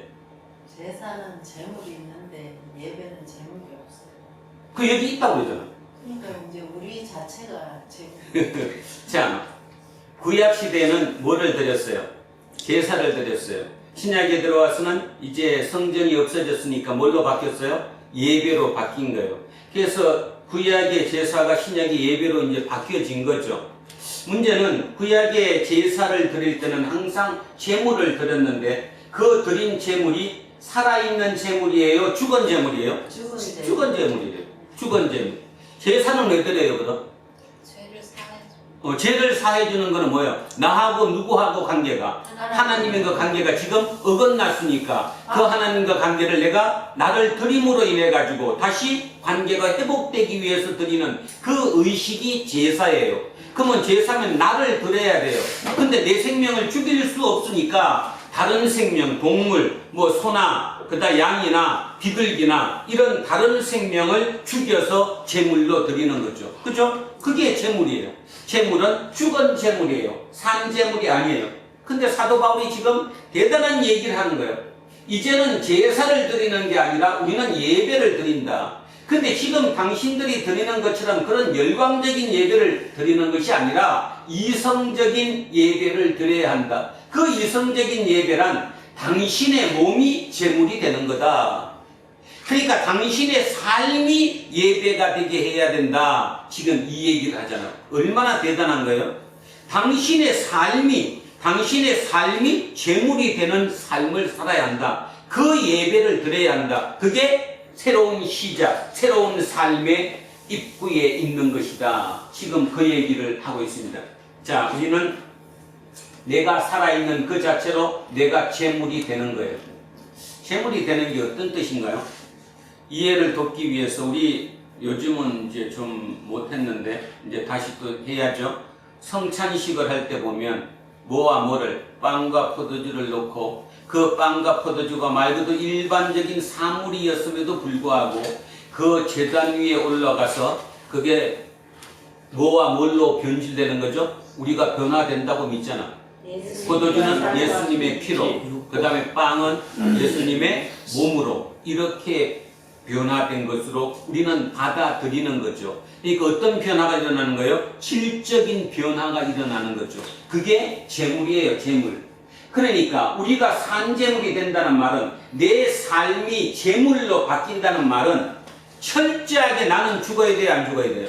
제사는 재물이 있는데 예배는 재물이 없어요. 그 여기 있다고 그러잖아. 그러니까 이제 우리 자체가 재물. 자, 구약 시대에는 뭐를 드렸어요? 제사를 드렸어요. 신약에 들어와서는 이제 성전이 없어졌으니까 뭘로 바뀌었어요? 예배로 바뀐 거예요. 그래서 구약의 제사가 신약의 예배로 이제 바뀌어진 거죠. 문제는 구약의 제사를 드릴 때는 항상 제물을 드렸는데 그 드린 제물이 살아있는 제물이에요? 죽은 제물이에요? 죽은 제물이에요. 죽은 제물. 제사는 왜 드려요, 그럼? 죄를 사해줘. 죄를 사해주는 거는 뭐예요? 나하고 누구하고 관계가? 하나님과 관계가 지금 어긋났으니까 그 하나님과 관계를 내가 나를 드림으로 인해 가지고 다시 관계가 회복되기 위해서 드리는 그 의식이 제사예요. 그러면 제사면 나를 드려야 돼요. 근데 내 생명을 죽일 수 없으니까 다른 생명, 동물, 뭐 소나 그다음 양이나 비둘기나 이런 다른 생명을 죽여서 제물로 드리는 거죠. 그죠? 그게 제물이에요. 제물은 죽은 제물이에요. 산 제물이 아니에요. 근데 사도 바울이 지금 대단한 얘기를 하는 거예요. 이제는 제사를 드리는 게 아니라 우리는 예배를 드린다. 근데 지금 당신들이 드리는 것처럼 그런 열광적인 예배를 드리는 것이 아니라 이성적인 예배를 드려야 한다. 그 이성적인 예배란 당신의 몸이 제물이 되는 거다. 그러니까 당신의 삶이 예배가 되게 해야 된다. 지금 이 얘기를 하잖아. 얼마나 대단한 거예요? 당신의 삶이 제물이 되는 삶을 살아야 한다. 그 예배를 드려야 한다. 그게 새로운 시작, 새로운 삶의 입구에 있는 것이다. 지금 그 얘기를 하고 있습니다. 자, 우리는 내가 살아있는 그 자체로 내가 제물이 되는 거예요. 제물이 되는 게 어떤 뜻인가요? 이해를 돕기 위해서 우리 요즘은 이제 좀 못했는데 이제 다시 또 해야죠. 성찬식을 할 때 보면 뭐와 뭐를 빵과 포도주를 넣고 그 빵과 포도주가 말 그대로 일반적인 사물이었음에도 불구하고 그 제단 위에 올라가서 그게 뭐와 뭘로 변질되는 거죠? 우리가 변화된다고 믿잖아. 포도주는 예수님의 피로, 그 다음에 빵은 예수님의 몸으로 이렇게 변화된 것으로 우리는 받아들이는 거죠. 그러니까 어떤 변화가 일어나는 거예요? 질적인 변화가 일어나는 거죠. 그게 재물이에요, 재물. 그러니까 우리가 산재물이 된다는 말은 내 삶이 재물로 바뀐다는 말은 철저하게 나는 죽어야 돼요, 안 죽어야 돼요?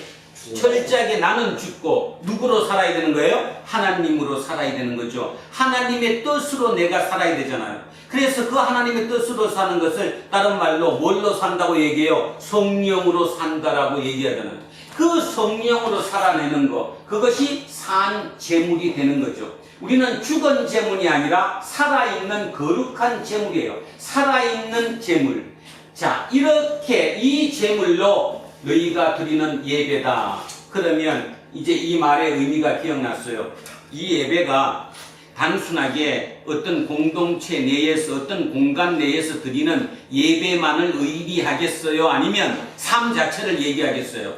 철저하게 나는 죽고 누구로 살아야 되는 거예요? 하나님으로 살아야 되는 거죠. 하나님의 뜻으로 내가 살아야 되잖아요. 그래서 그 하나님의 뜻으로 사는 것을 다른 말로 뭘로 산다고 얘기해요? 성령으로 산다라고 얘기하잖아요. 그 성령으로 살아내는 것, 그것이 산 재물이 되는 거죠. 우리는 죽은 재물이 아니라 살아있는 거룩한 재물이에요. 살아있는 재물. 자, 이렇게 이 재물로 너희가 드리는 예배다. 그러면 이제 이 말의 의미가 기억났어요. 이 예배가 단순하게 어떤 공동체 내에서 어떤 공간 내에서 드리는 예배만을 의미하겠어요? 아니면 삶 자체를 얘기하겠어요?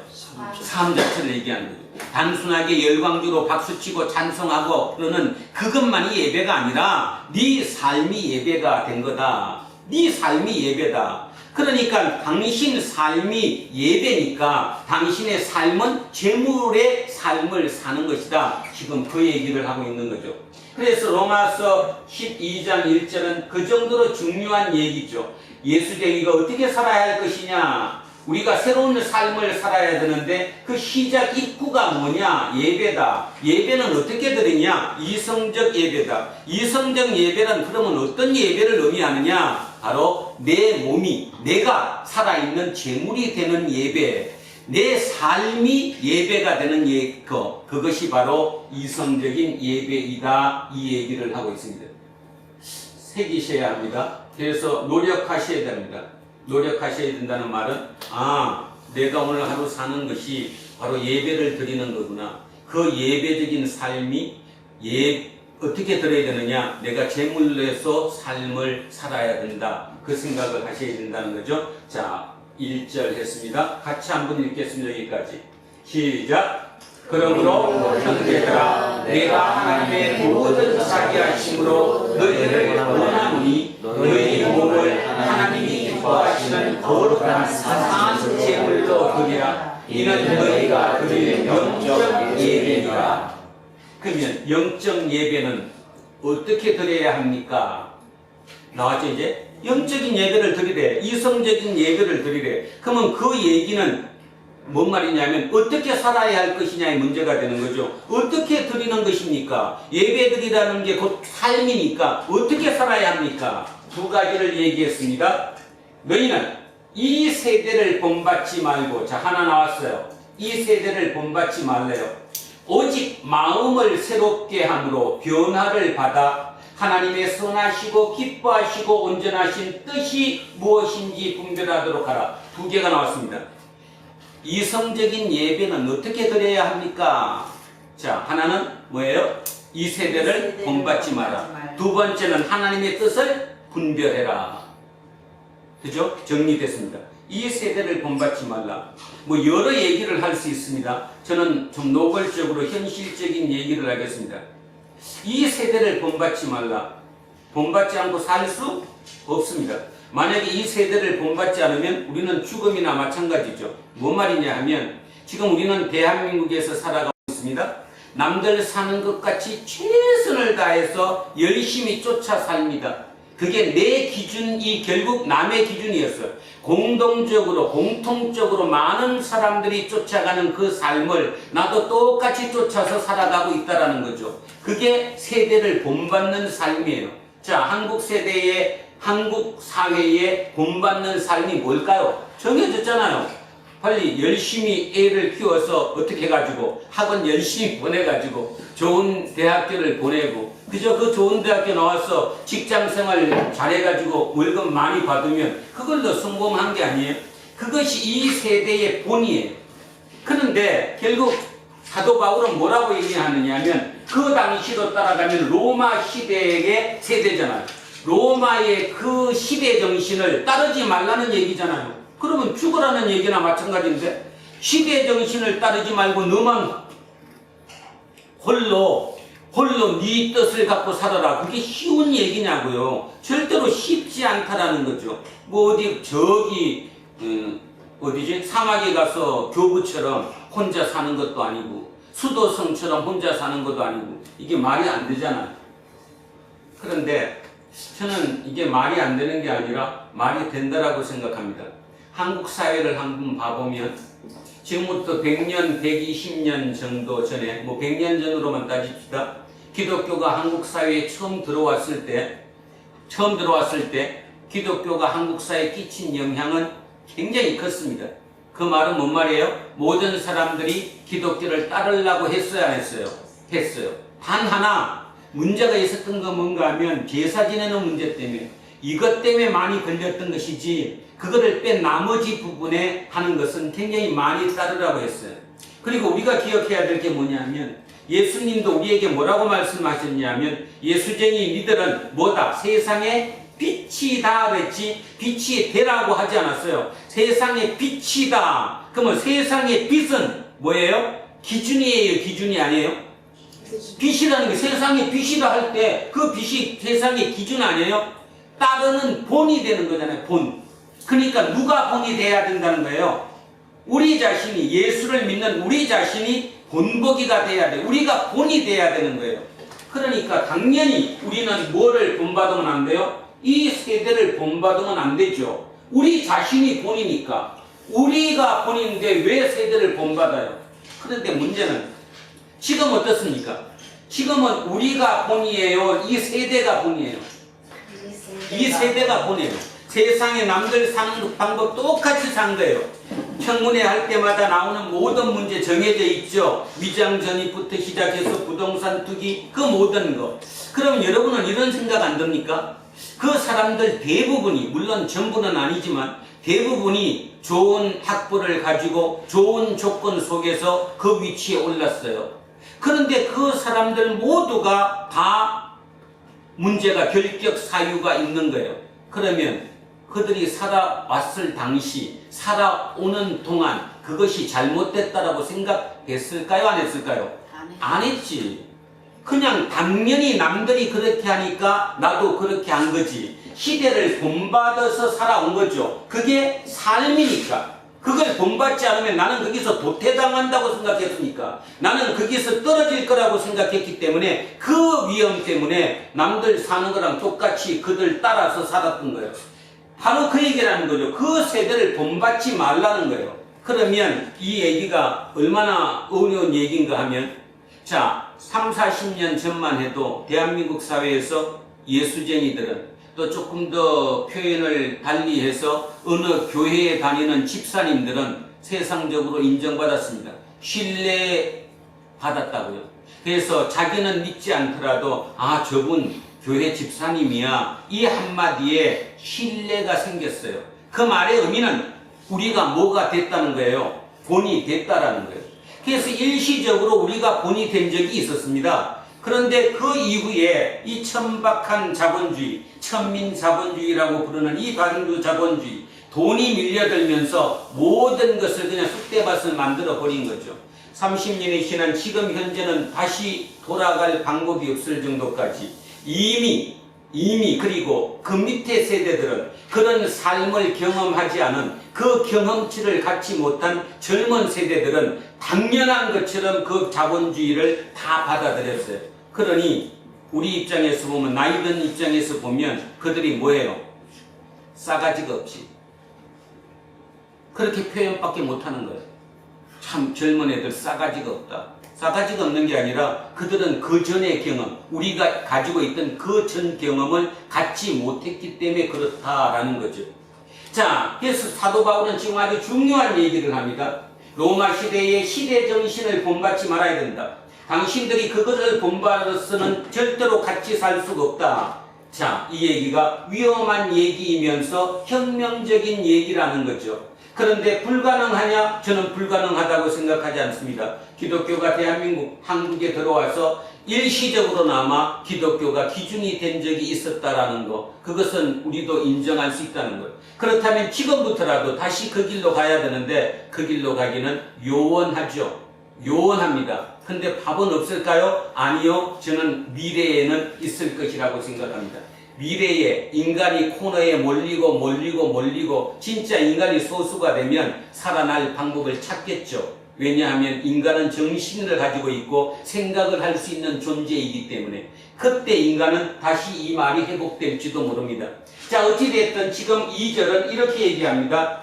삶 자체를 얘기하는 거죠. 단순하게 열광주로 박수치고 찬송하고 그러는 그것만이 예배가 아니라 네 삶이 예배가 된 거다. 네 삶이 예배다. 그러니까 당신 삶이 예배니까 당신의 삶은 재물의 삶을 사는 것이다. 지금 그 얘기를 하고 있는 거죠. 그래서 로마서 12장 1절은 그 정도로 중요한 얘기죠. 예수쟁이가 어떻게 살아야 할 것이냐. 우리가 새로운 삶을 살아야 되는데 그 시작 입구가 뭐냐? 예배다. 예배는 어떻게 드리냐? 이성적 예배다. 이성적 예배는 그러면 어떤 예배를 의미하느냐? 바로 내 몸이, 내가 살아있는 재물이 되는 예배, 내 삶이 예배가 되는 그것이 바로 이성적인 예배이다. 이 얘기를 하고 있습니다. 새기셔야 합니다. 그래서 노력하셔야 됩니다. 노력하셔야 된다는 말은 내가 오늘 하루 사는 것이 바로 예배를 드리는 거구나. 그 예배적인 삶이 어떻게 드려야 되느냐? 내가 제물로서 삶을 살아야 된다. 그 생각을 하셔야 된다는 거죠. 자, 1절 했습니다. 같이 한번 읽겠습니다. 여기까지. 시작. 그러므로 형제들아, 내가 하나님의 모든 자비하심으로 너희를 원하노니 너희 몸을 하나님이 기뻐하시는 거룩한 산 제물로 드리라. 이는 너희가 드릴 영적 예배니라. 그러면 영적 예배는 어떻게 드려야 합니까? 나왔죠 이제? 영적인 예배를 드리래. 이성적인 예배를 드리래. 그러면 그 얘기는 뭔 말이냐면 어떻게 살아야 할 것이냐의 문제가 되는 거죠. 어떻게 드리는 것입니까? 예배 드리라는 게 곧 삶이니까 어떻게 살아야 합니까? 두 가지를 얘기했습니다. 너희는 이 세대를 본받지 말고, 자, 하나 나왔어요. 이 세대를 본받지 말래요. 오직 마음을 새롭게 함으로 변화를 받아 하나님의 선하시고 기뻐하시고 온전하신 뜻이 무엇인지 분별하도록 하라. 두 개가 나왔습니다. 이성적인 예배는 어떻게 드려야 합니까? 자, 하나는 뭐예요? 이 세대를 본받지 마라. 두 번째는 하나님의 뜻을 분별해라. 그죠? 정리됐습니다. 이 세대를 본받지 말라. 뭐 여러 얘기를 할 수 있습니다. 저는 좀 노골적으로 현실적인 얘기를 하겠습니다. 이 세대를 본받지 말라. 본받지 않고 살 수 없습니다. 만약에 이 세대를 본받지 않으면 우리는 죽음이나 마찬가지죠. 뭔 말이냐 하면 지금 우리는 대한민국에서 살아가고 있습니다. 남들 사는 것 같이 최선을 다해서 열심히 쫓아 삽니다. 그게 내 기준이 결국 남의 기준이었어요. 공동적으로 공통적으로 많은 사람들이 쫓아가는 그 삶을 나도 똑같이 쫓아서 살아가고 있다는 거죠. 그게 세대를 본받는 삶이에요. 자, 한국 세대의 한국 사회에 본받는 삶이 뭘까요? 정해졌잖아요. 빨리 열심히 애를 키워서 어떻게 해가지고 학원 열심히 보내가지고 좋은 대학교를 보내고 그저 그 좋은 대학교 나와서 직장생활 잘해가지고 월급 많이 받으면 그걸로 성공한 게 아니에요. 그것이 이 세대의 본이에요. 그런데 결국 사도 바울은 뭐라고 얘기하느냐 하면 그 당시로 따라가면 로마 시대의 세대잖아요. 로마의 그 시대 정신을 따르지 말라는 얘기잖아요. 그러면 죽으라는 얘기나 마찬가지인데 시대 정신을 따르지 말고 너만 홀로 네 뜻을 갖고 살아라. 그게 쉬운 얘기냐고요. 절대로 쉽지 않다라는 거죠. 뭐 어디 저기 어디지? 사막에 가서 교부처럼 혼자 사는 것도 아니고 수도성처럼 혼자 사는 것도 아니고 이게 말이 안 되잖아요. 그런데 저는 이게 말이 안 되는 게 아니라 말이 된다라고 생각합니다. 한국 사회를 한번 봐보면 지금부터 100년, 120년 정도 전에 100년 전으로만 따집시다. 기독교가 한국 사회에 처음 들어왔을 때 기독교가 한국 사회에 끼친 영향은 굉장히 컸습니다. 그 말은 뭔 말이에요? 모든 사람들이 기독교를 따르려고 했어야 안 했어요? 했어요. 단 하나 문제가 있었던 건 뭔가 하면 제사 지내는 문제 때문에 이것 때문에 많이 걸렸던 것이지 그거를 뺀 나머지 부분에 하는 것은 굉장히 많이 따르라고 했어요. 그리고 우리가 기억해야 될 게 뭐냐면 예수님도 우리에게 뭐라고 말씀하셨냐면 예수쟁이 니들은 뭐다? 세상의 빛이다 그랬지 빛이 되라고 하지 않았어요. 세상의 빛이다. 그러면 세상의 빛은 뭐예요? 기준이에요? 기준이 아니에요? 빛이라는 게 세상의 빛이다 할 때 그 빛이 세상의 기준 아니에요? 따르는 본이 되는 거잖아요. 본. 그러니까 누가 본이 돼야 된다는 거예요? 우리 자신이 예수를 믿는 우리 자신이 본보기가 돼야 돼. 우리가 본이 돼야 되는 거예요. 그러니까 당연히 우리는 뭐를 본받으면 안 돼요? 이 세대를 본받으면 안 되죠. 우리 자신이 본이니까. 우리가 본인데 왜 세대를 본받아요? 그런데 문제는 지금 어떻습니까? 지금은 우리가 본이에요? 이 세대가 본이에요? 이 세대가 본이에요. 세상에 남들 사는 방법 똑같이 산 거예요. 청문회 할 때마다 나오는 모든 문제 정해져 있죠. 위장 전입부터 시작해서 부동산 투기 그 모든 거. 그럼 여러분은 이런 생각 안 듭니까? 그 사람들 대부분이 물론 전부는 아니지만 대부분이 좋은 학부를 가지고 좋은 조건 속에서 그 위치에 올랐어요. 그런데 그 사람들 모두가 다 문제가 결격 사유가 있는 거예요. 그러면 그들이 살아왔을 당시 살아오는 동안 그것이 잘못됐다라고 생각했을까요? 안 했을까요? 안 했지. 그냥 당연히 남들이 그렇게 하니까 나도 그렇게 한 거지. 시대를 본받아서 살아온 거죠. 그게 삶이니까. 그걸 본받지 않으면 나는 거기서 도태당한다고 생각했으니까 나는 거기서 떨어질 거라고 생각했기 때문에 그 위험 때문에 남들 사는 거랑 똑같이 그들 따라서 살았던 거예요. 바로 그 얘기라는 거죠. 그 세대를 본받지 말라는 거예요. 그러면 이 얘기가 얼마나 어려운 얘기인가 하면 자 30-40년 전만 해도 대한민국 사회에서 예수쟁이들은 또 조금 더 표현을 달리해서 어느 교회에 다니는 집사님들은 세상적으로 인정받았습니다. 신뢰받았다고요. 그래서 자기는 믿지 않더라도 아 저분 교회 집사님이야 이 한마디에 신뢰가 생겼어요. 그 말의 의미는 우리가 뭐가 됐다는 거예요? 본이 됐다라는 거예요. 그래서 일시적으로 우리가 본이 된 적이 있었습니다. 그런데 그 이후에 이 천박한 자본주의, 천민자본주의라고 부르는 이 반도 자본주의, 돈이 밀려들면서 모든 것을 그냥 쑥대밭을 만들어 버린 거죠. 30년이 지난 지금 현재는 다시 돌아갈 방법이 없을 정도까지 이미 그리고 그 밑에 세대들은 그런 삶을 경험하지 않은 그 경험치를 갖지 못한 젊은 세대들은 당연한 것처럼 그 자본주의를 다 받아들였어요. 그러니 우리 입장에서 보면 나이 든 입장에서 보면 그들이 뭐예요? 싸가지가 없지. 그렇게 표현밖에 못하는 거예요. 참 젊은 애들 싸가지가 없다. 싸가지가 없는 게 아니라 그들은 그 전의 경험, 우리가 가지고 있던 그 전 경험을 갖지 못했기 때문에 그렇다라는 거죠. 자, 그래서 사도 바울은 지금 아주 중요한 얘기를 합니다. 로마 시대의 시대 정신을 본받지 말아야 된다. 당신들이 그것을 본받아서는 절대로 같이 살 수가 없다. 자, 이 얘기가 위험한 얘기이면서 혁명적인 얘기라는 거죠. 그런데 불가능하냐? 저는 불가능하다고 생각하지 않습니다. 기독교가 대한민국, 한국에 들어와서 일시적으로나마 기독교가 기준이 된 적이 있었다라는 거, 그것은 우리도 인정할 수 있다는 것. 그렇다면 지금부터라도 다시 그 길로 가야 되는데 그 길로 가기는 요원하죠. 요원합니다. 근데 답은 없을까요? 아니요. 저는 미래에는 있을 것이라고 생각합니다. 미래에 인간이 코너에 몰리고 진짜 인간이 소수가 되면 살아날 방법을 찾겠죠. 왜냐하면 인간은 정신을 가지고 있고 생각을 할 수 있는 존재이기 때문에 그때 인간은 다시 이 말이 회복될지도 모릅니다. 자, 어찌됐든 지금 2절은 이렇게 얘기합니다.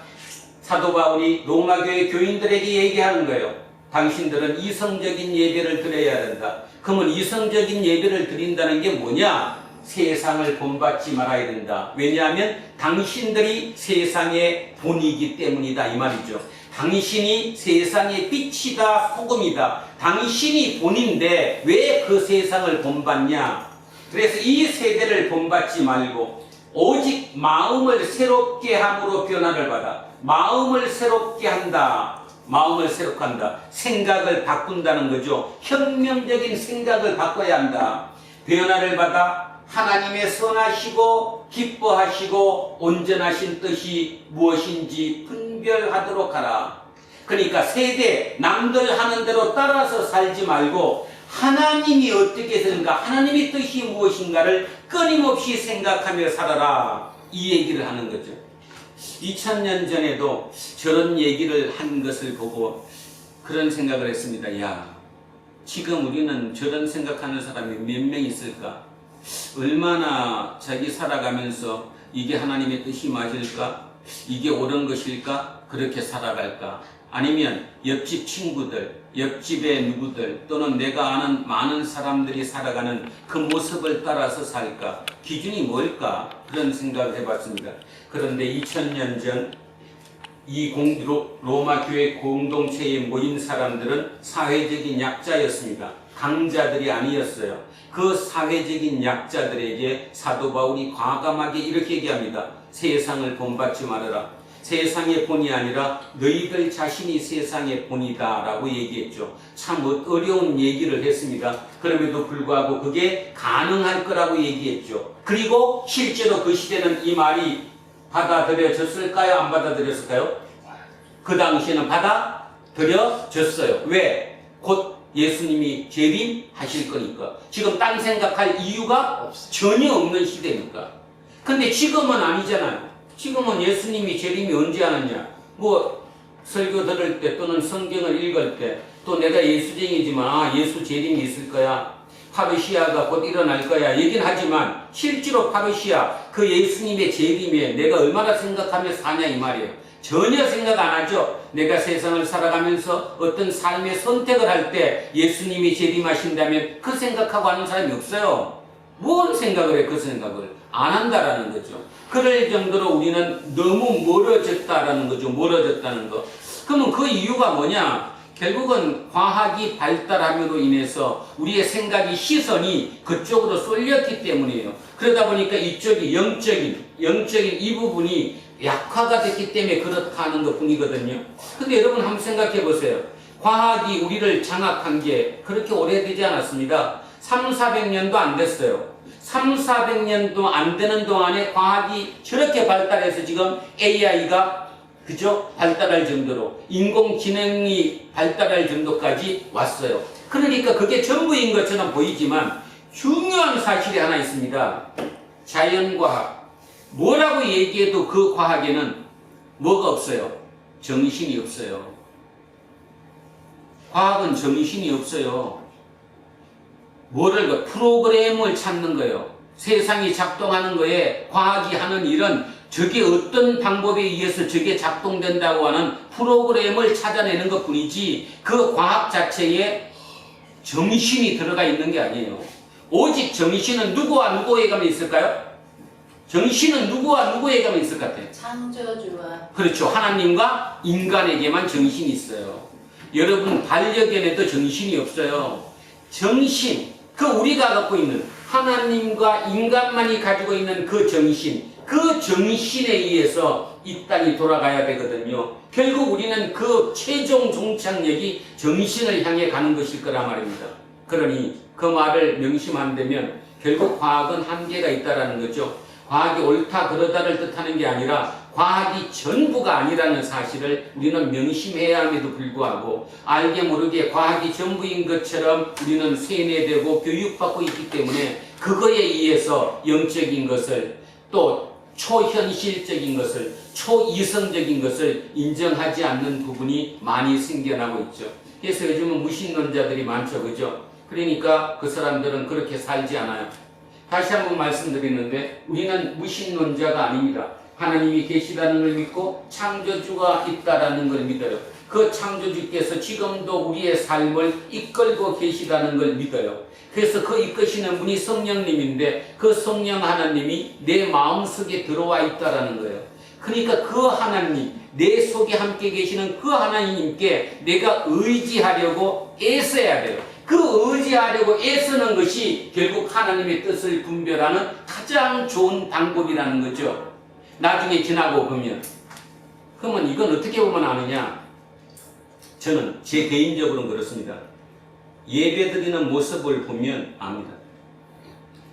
사도 바울이 로마교회 교인들에게 얘기하는 거예요. 당신들은 이성적인 예배를 드려야 된다. 그러면 이성적인 예배를 드린다는 게 뭐냐? 세상을 본받지 말아야 된다. 왜냐하면 당신들이 세상의 본이기 때문이다 이 말이죠. 당신이 세상의 빛이다, 소금이다. 당신이 본인데 왜 그 세상을 본받냐? 그래서 이 세대를 본받지 말고 오직 마음을 새롭게 함으로 변화를 받아. 마음을 새롭게 한다. 마음을 새롭게 한다. 생각을 바꾼다는 거죠. 혁명적인 생각을 바꿔야 한다. 변화를 받아 하나님의 선하시고 기뻐하시고 온전하신 뜻이 무엇인지 분별하도록 하라. 그러니까 세대 남들 하는 대로 따라서 살지 말고 하나님이 어떻게 되는가, 하나님의 뜻이 무엇인가를 끊임없이 생각하며 살아라. 이 얘기를 하는 거죠. 2000년 전에도 저런 얘기를 한 것을 보고 그런 생각을 했습니다. 야, 지금 우리는 저런 생각하는 사람이 몇 명 있을까? 얼마나 자기 살아가면서 이게 하나님의 뜻이 맞을까? 이게 옳은 것일까? 그렇게 살아갈까? 아니면 옆집 친구들, 옆집의 누구들 또는 내가 아는 많은 사람들이 살아가는 그 모습을 따라서 살까? 기준이 뭘까? 그런 생각을 해봤습니다. 그런데 2000년 전 이 로마 교회 공동체에 모인 사람들은 사회적인 약자였습니다. 강자들이 아니었어요. 그 사회적인 약자들에게 사도 바울이 과감하게 이렇게 얘기합니다. 세상을 본받지 말아라. 세상의 본이 아니라 너희들 자신이 세상의 본이다 라고 얘기했죠. 참 어려운 얘기를 했습니다. 그럼에도 불구하고 그게 가능할 거라고 얘기했죠. 그리고 실제로 그 시대는 이 말이 받아들여졌을까요? 안 받아들였을까요? 그 당시에는 받아들여졌어요. 왜? 곧 예수님이 재림하실 거니까. 지금 딴 생각할 이유가 전혀 없는 시대니까. 근데 지금은 아니잖아요. 지금은 예수님이 재림이 언제 하느냐? 뭐 설교 들을 때 또는 성경을 읽을 때 또 내가 예수쟁이지만 예수 재림이 있을 거야. 파르시아가 곧 일어날 거야. 얘긴 하지만 실제로 파르시아 그 예수님의 재림에 내가 얼마나 생각하며 사냐 이 말이에요. 전혀 생각 안 하죠. 내가 세상을 살아가면서 어떤 삶의 선택을 할 때 예수님이 재림하신다면 그 생각하고 하는 사람이 없어요. 뭔 생각을 해? 그 생각을 안 한다라는 거죠. 그럴 정도로 우리는 너무 멀어졌다라는 거죠. 멀어졌다는 거. 그러면 그 이유가 뭐냐? 결국은 과학이 발달함으로 인해서 우리의 생각이 시선이 그쪽으로 쏠렸기 때문이에요. 그러다 보니까 이쪽이 영적인 이 부분이 약화가 됐기 때문에 그렇다는 것 뿐이거든요. 근데 여러분 한번 생각해 보세요. 과학이 우리를 장악한 게 그렇게 오래되지 않았습니다. 300~400년도 안 됐어요. 300~400년도 안 되는 동안에 과학이 저렇게 발달해서 지금 AI가 그죠? 발달할 정도로 인공지능이 발달할 정도까지 왔어요. 그러니까 그게 전부인 것처럼 보이지만 중요한 사실이 하나 있습니다. 자연과학 뭐라고 얘기해도 그 과학에는 뭐가 없어요? 정신이 없어요. 과학은 정신이 없어요. 뭐를 프로그램을 찾는 거예요. 세상이 작동하는 거에 과학이 하는 일은 저게 어떤 방법에 의해서 저게 작동된다고 하는 프로그램을 찾아내는 것 뿐이지 그 과학 자체에 정신이 들어가 있는 게 아니에요. 오직 정신은 누구와 누구에게만 있을까요? 정신은 누구와 누구에게만 있을 것 같아요? 창조주와. 그렇죠. 하나님과 인간에게만 정신이 있어요. 여러분 반려견에도 정신이 없어요. 정신, 그 우리가 갖고 있는 하나님과 인간만이 가지고 있는 그 정신, 그 정신에 의해서 이 땅이 돌아가야 되거든요. 결국 우리는 그 최종 종착역이 정신을 향해 가는 것일 거란 말입니다. 그러니 그 말을 명심한다면 결국 과학은 한계가 있다는 거죠. 과학이 옳다 그러다를 뜻하는 게 아니라 과학이 전부가 아니라는 사실을 우리는 명심해야 함에도 불구하고 알게 모르게 과학이 전부인 것처럼 우리는 세뇌되고 교육받고 있기 때문에 그거에 의해서 영적인 것을 또 초현실적인 것을 초이성적인 것을 인정하지 않는 부분이 많이 생겨나고 있죠. 그래서 요즘은 무신론자들이 많죠. 그죠? 그러니까 그 사람들은 그렇게 살지 않아요. 다시 한번 말씀드리는데 우리는 무신론자가 아닙니다. 하나님이 계시다는 걸 믿고 창조주가 있다라는 걸 믿어요. 그 창조주께서 지금도 우리의 삶을 이끌고 계시다는 걸 믿어요. 그래서 그 이끄시는 분이 성령님인데 그 성령 하나님이 내 마음속에 들어와 있다라는 거예요. 그러니까 그 하나님, 내 속에 함께 계시는 그 하나님께 내가 의지하려고 애써야 돼요. 그 의지하려고 애쓰는 것이 결국 하나님의 뜻을 분별하는 가장 좋은 방법이라는 거죠. 나중에 지나고 보면. 그러면 이건 어떻게 보면 아느냐? 저는 제 개인적으로는 그렇습니다. 예배드리는 모습을 보면 압니다.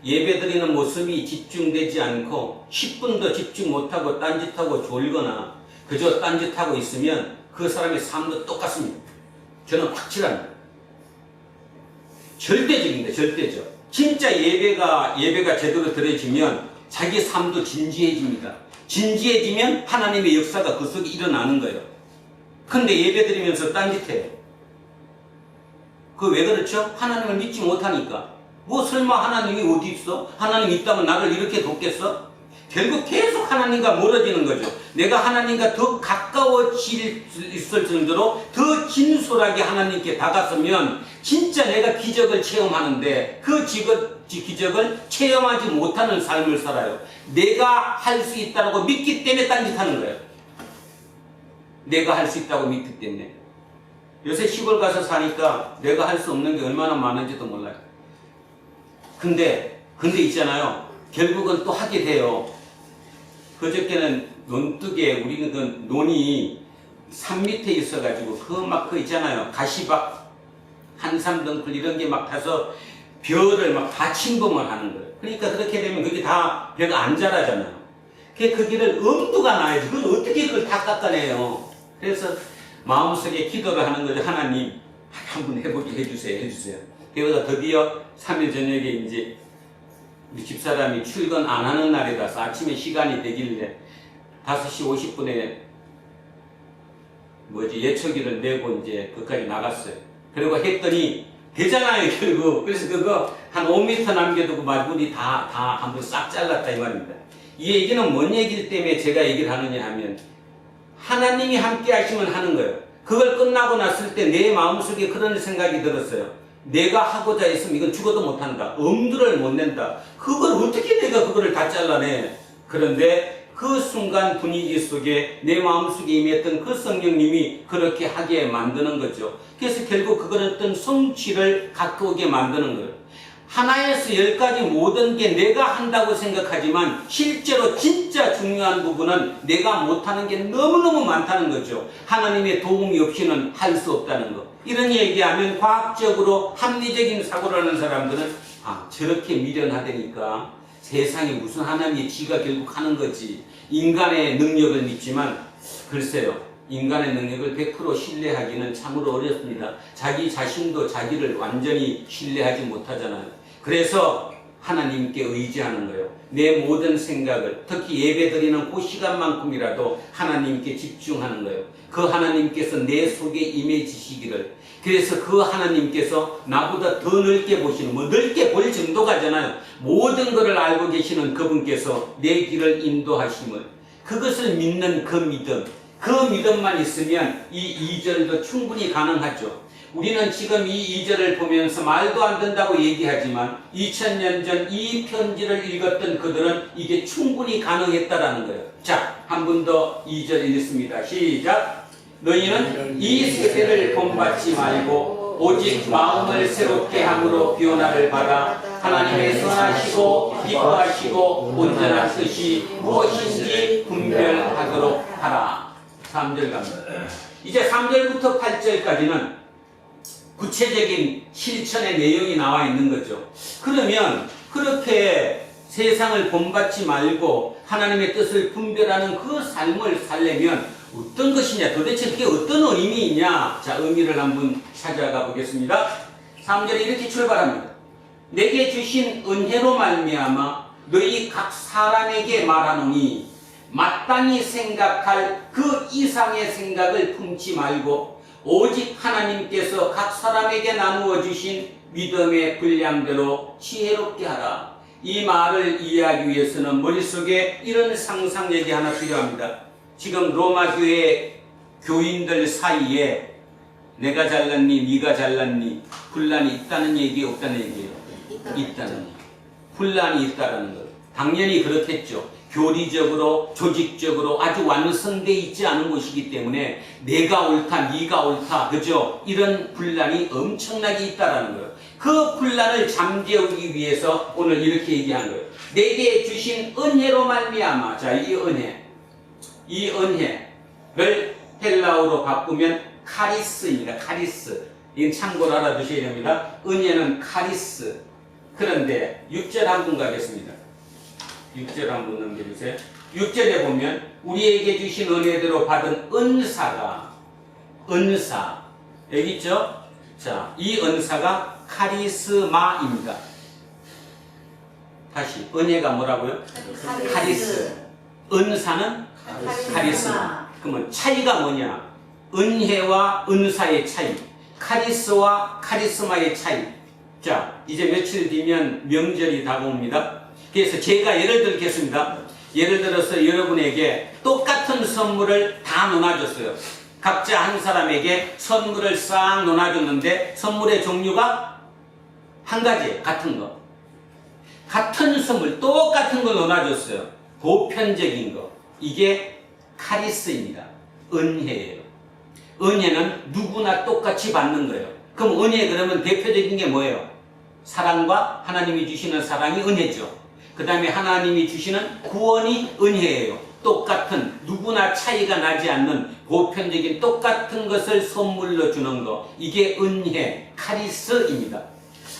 예배드리는 모습이 집중되지 않고 10분도 집중 못하고 딴짓하고 졸거나 그저 딴짓하고 있으면 그 사람의 삶도 똑같습니다. 저는 확실합니다. 절대적입니다. 절대적. 진짜 예배가 제대로 드려지면 자기 삶도 진지해집니다. 진지해지면 하나님의 역사가 그 속에 일어나는 거예요. 근데 예배 드리면서 딴짓해요. 그 왜 그렇죠? 하나님을 믿지 못하니까. 뭐 설마 하나님이 어디 있어? 하나님 있다면 나를 이렇게 돕겠어? 결국 계속 하나님과 멀어지는 거죠. 내가 하나님과 더 가까워질 수 있을 정도로 더 진솔하게 하나님께 다가서면 진짜 내가 기적을 체험하는데 그 기적을 체험하지 못하는 삶을 살아요. 내가 할 수 있다고 믿기 때문에 딴짓하는 거예요. 내가 할 수 있다고 믿기 때문에. 요새 시골 가서 사니까 내가 할 수 없는 게 얼마나 많은지도 몰라요. 근데 있잖아요. 결국은 또 하게 돼요. 그저께는 논둑에 우리는 그 논이 산 밑에 있어가지고 그 있잖아요. 가시박, 한삼덩굴 이런 게 막 타서 벼를 막 다 침범을 하는 거예요. 그러니까 그렇게 되면 그게 다 벼가 안 자라잖아요. 그 길을 엄두가 나야지. 그걸 어떻게 그걸 다 깎아내요. 그래서 마음속에 기도를 하는 거죠. 하나님, 한번 해보게 해주세요. 그래서 드디어 3일 저녁에 이제 우리 집사람이 출근 안 하는 날이라서 아침에 시간이 되길래 5시 50분에 예초기를 내고 이제 거기까지 나갔어요. 그리고 했더니 되잖아요, 결국. 그래서 그거 한 5m 남겨두고 마무리 다 한번 싹 잘랐다 이 말입니다. 이 얘기는 뭔 얘기일 때문에 제가 얘기를 하느냐 하면 하나님이 함께 하시면 하는 거예요. 그걸 끝나고 났을 때 내 마음속에 그런 생각이 들었어요. 내가 하고자 했으면 이건 죽어도 못한다. 엄두를 못 낸다. 그걸 어떻게 내가 그거를 다 잘라내. 그런데 그 순간 분위기 속에 내 마음속에 임했던 그 성령님이 그렇게 하게 만드는 거죠. 그래서 결국 그거는 어떤 성취를 가까우게 만드는 거예요. 하나에서 10가지 모든 게 내가 한다고 생각하지만 실제로 진짜 중요한 부분은 내가 못하는 게 너무너무 많다는 거죠. 하나님의 도움이 없이는 할 수 없다는 거. 이런 얘기하면 과학적으로 합리적인 사고를 하는 사람들은 저렇게 미련하다니까 세상에 무슨 하나님의 지가 결국 하는 거지. 인간의 능력을 믿지만 글쎄요. 인간의 능력을 100% 신뢰하기는 참으로 어렵습니다. 자기 자신도 자기를 완전히 신뢰하지 못하잖아요. 그래서 하나님께 의지하는 거예요. 내 모든 생각을 특히 예배드리는 그 시간만큼이라도 하나님께 집중하는 거예요. 그 하나님께서 내 속에 임해지시기를. 그래서 그 하나님께서 나보다 더 넓게 보시는 넓게 볼 정도가잖아요. 모든 것을 알고 계시는 그분께서 내 길을 인도하심을 그것을 믿는 그 믿음. 그 믿음만 있으면 이 2절도 충분히 가능하죠. 우리는 지금 이 2절을 보면서 말도 안 된다고 얘기하지만 2000년 전 이 편지를 읽었던 그들은 이게 충분히 가능했다라는 거예요. 자, 한 번 더 2절 읽습니다. 시작. 너희는 이 세대를 본받지 말고 오직 마음을 새롭게 함으로 변화를 받아 하나님의 선하시고 기뻐하시고 온전한 뜻이 무엇인지 분별하도록 하라. 3절 갑니다. 이제 3절부터 8절까지는 구체적인 실천의 내용이 나와 있는 거죠. 그러면 그렇게 세상을 본받지 말고 하나님의 뜻을 분별하는 그 삶을 살려면 어떤 것이냐, 도대체 그게 어떤 의미이냐. 자, 의미를 한번 찾아가 보겠습니다. 3절에 이렇게 출발합니다. 내게 주신 은혜로 말미암아 너희 각 사람에게 말하노니 마땅히 생각할 그 이상의 생각을 품지 말고 오직 하나님께서 각 사람에게 나누어 주신 믿음의 분량대로 지혜롭게 하라. 이 말을 이해하기 위해서는 머릿속에 이런 상상력이 하나 필요합니다. 지금 로마 교회 교인들 사이에 내가 잘났니 네가 잘났니 분란이 있다는 얘기 없다는 얘기예요? 있다는 얘기. 분란이 있다는 것. 당연히 그렇겠죠. 교리적으로 조직적으로 아주 완성되어 있지 않은 곳이기 때문에 내가 옳다 네가 옳다 그죠? 이런 분란이 엄청나게 있다는 거예요. 그 분란을 잠재우기 위해서 오늘 이렇게 얘기한 거예요. 내게 주신 은혜로 말미암아. 자, 이 은혜를 헬라어로 바꾸면 카리스입니다. 카리스. 이건 참고로 알아두셔야 됩니다. 은혜는 카리스. 그런데 6절 한번 가겠습니다. 6절 한번 넘겨주세요. 6절에 보면 우리에게 주신 은혜대로 받은 은사 여기 있죠? 자, 이 은사가 카리스마입니다. 다시 은혜가 뭐라고요? 카리스. 은사는 카리스마. 그러면 차이가 뭐냐? 은혜와 은사의 차이, 카리스와 카리스마의 차이. 자, 이제 며칠 뒤면 명절이 다가옵니다. 그래서 제가 예를 들겠습니다. 예를 들어서 여러분에게 똑같은 선물을 다 나눠줬어요. 각자 한 사람에게 선물을 싹 나눠줬는데 선물의 종류가 한 가지, 같은 거. 같은 선물, 똑같은 거 나눠줬어요. 보편적인 거. 이게 카리스입니다. 은혜예요. 은혜는 누구나 똑같이 받는 거예요. 그럼 은혜 그러면 대표적인 게 뭐예요? 사랑과 하나님이 주시는 사랑이 은혜죠. 그 다음에 하나님이 주시는 구원이 은혜예요. 똑같은 누구나 차이가 나지 않는 보편적인 똑같은 것을 선물로 주는 거. 이게 은혜, 카리스입니다.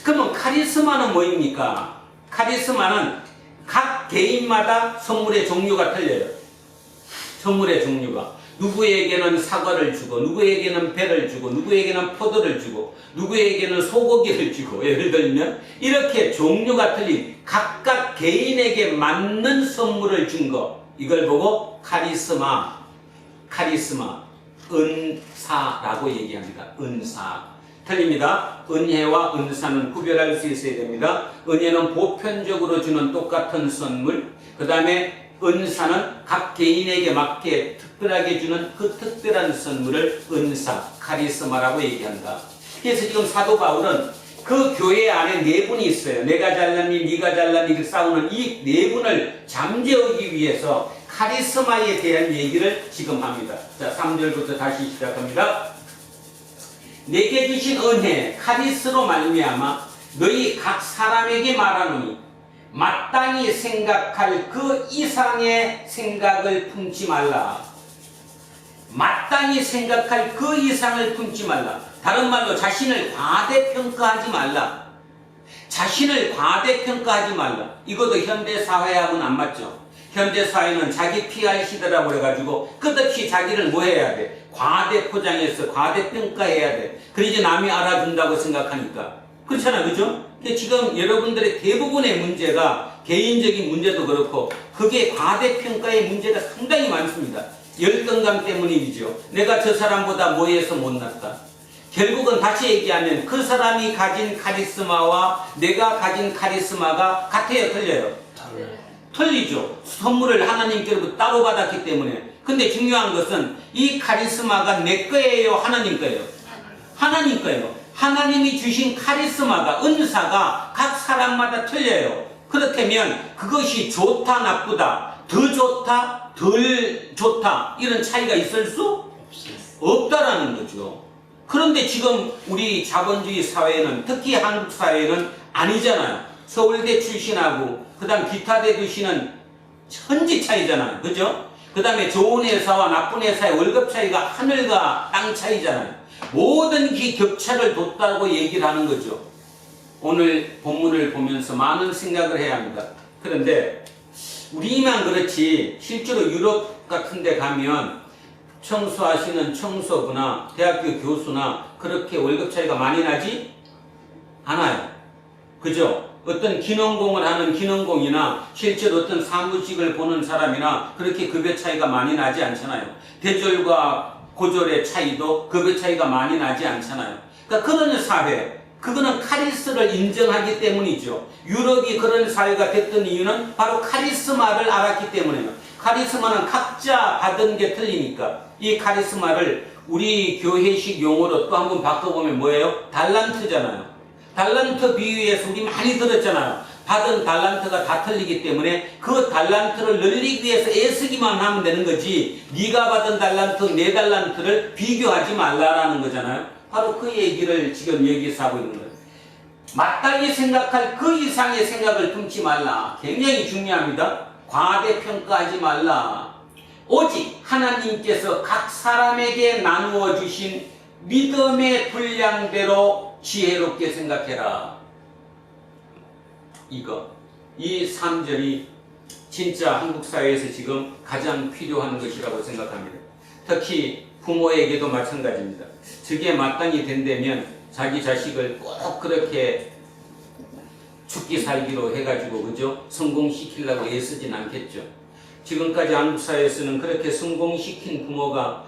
그러면 카리스마는 뭐입니까? 카리스마는 각 개인마다 선물의 종류가 틀려요. 선물의 종류가. 누구에게는 사과를 주고 누구에게는 배를 주고 누구에게는 포도를 주고 누구에게는 소고기를 주고 예를 들면 이렇게 종류가 틀린 각각 개인에게 맞는 선물을 준 거 이걸 보고 카리스마, 은사라고 얘기합니다. 은사. 틀립니다. 은혜와 은사는 구별할 수 있어야 됩니다. 은혜는 보편적으로 주는 똑같은 선물, 그 다음에 은사는 각 개인에게 맞게 특별하게 주는 그 특별한 선물을 은사, 카리스마라고 얘기한다. 그래서 지금 사도 바울은 그 교회 안에 네 분이 있어요. 내가 잘났니, 네가 잘났니 싸우는 이 네 분을 잠재우기 위해서 카리스마에 대한 얘기를 지금 합니다. 자, 3절부터 다시 시작합니다. 내게 주신 은혜, 카리스로 말미암아 너희 각 사람에게 말하노니 마땅히 생각할 그 이상의 생각을 품지 말라. 마땅히 생각할 그 이상을 품지 말라. 다른 말로 자신을 과대평가하지 말라. 자신을 과대평가하지 말라. 이것도 현대사회하고는 안 맞죠. 현대사회는 자기 PR 시대라고 해가지고 끝없이 자기를 뭐 해야 돼? 과대포장해서 과대평가해야 돼. 그러지 남이 알아준다고 생각하니까. 그렇잖아, 그죠? 근데 지금 여러분들의 대부분의 문제가 개인적인 문제도 그렇고 그게 과대평가의 문제가 상당히 많습니다. 열등감 때문이죠. 내가 저 사람보다 뭐해서 못났다. 결국은 다시 얘기하면 그 사람이 가진 카리스마와 내가 가진 카리스마가 같아요, 틀려요? 틀리죠. 선물을 하나님께로부터 따로 받았기 때문에. 근데 중요한 것은 이 카리스마가 내 거예요, 하나님 거예요? 하나님 거예요. 하나님이 주신 카리스마가, 은사가 각 사람마다 틀려요. 그렇다면 그것이 좋다, 나쁘다, 더 좋다, 덜 좋다 이런 차이가 있을 수 없다라는 거죠. 그런데 지금 우리 자본주의 사회는, 특히 한국 사회는 아니잖아요. 서울대 출신하고 그 다음 기타대 출신은 천지 차이잖아요. 그죠? 그 다음에 좋은 회사와 나쁜 회사의 월급 차이가 하늘과 땅 차이잖아요. 모든 게 격차를 뒀다고 얘기를 하는 거죠. 오늘 본문을 보면서 많은 생각을 해야 합니다. 그런데 우리만 그렇지 실제로 유럽 같은 데 가면 청소하시는 청소부나 대학교 교수나 그렇게 월급 차이가 많이 나지 않아요. 그죠? 어떤 기능공을 하는 기능공이나 실제로 어떤 사무직을 보는 사람이나 그렇게 급여 차이가 많이 나지 않잖아요. 대졸과 고졸의 차이도 급여 차이가 많이 나지 않잖아요. 그러니까 그런 사회, 그거는 카리스를 인정하기 때문이죠. 유럽이 그런 사회가 됐던 이유는 바로 카리스마를 알았기 때문이에요. 카리스마는 각자 받은 게 틀리니까 이 카리스마를 우리 교회식 용어로 또 한번 바꿔보면 뭐예요? 달란트잖아요. 달란트 비유에서 우리 많이 들었잖아요. 받은 달란트가 다 틀리기 때문에 그 달란트를 늘리기 위해서 애쓰기만 하면 되는 거지, 네가 받은 달란트, 내 달란트를 비교하지 말라라는 거잖아요. 바로 그 얘기를 지금 여기서 하고 있는 거예요. 마땅히 생각할 그 이상의 생각을 품지 말라. 굉장히 중요합니다. 과대평가하지 말라. 오직 하나님께서 각 사람에게 나누어 주신 믿음의 분량대로 지혜롭게 생각해라. 이 3절이 진짜 한국 사회에서 지금 가장 필요한 것이라고 생각합니다. 특히 부모에게도 마찬가지입니다. 저게 마땅히 된다면 자기 자식을 꼭 그렇게 죽기 살기로 해가지고, 그죠? 성공시키려고 애쓰진 않겠죠. 지금까지 한국 사회에서는 그렇게 성공시킨 부모가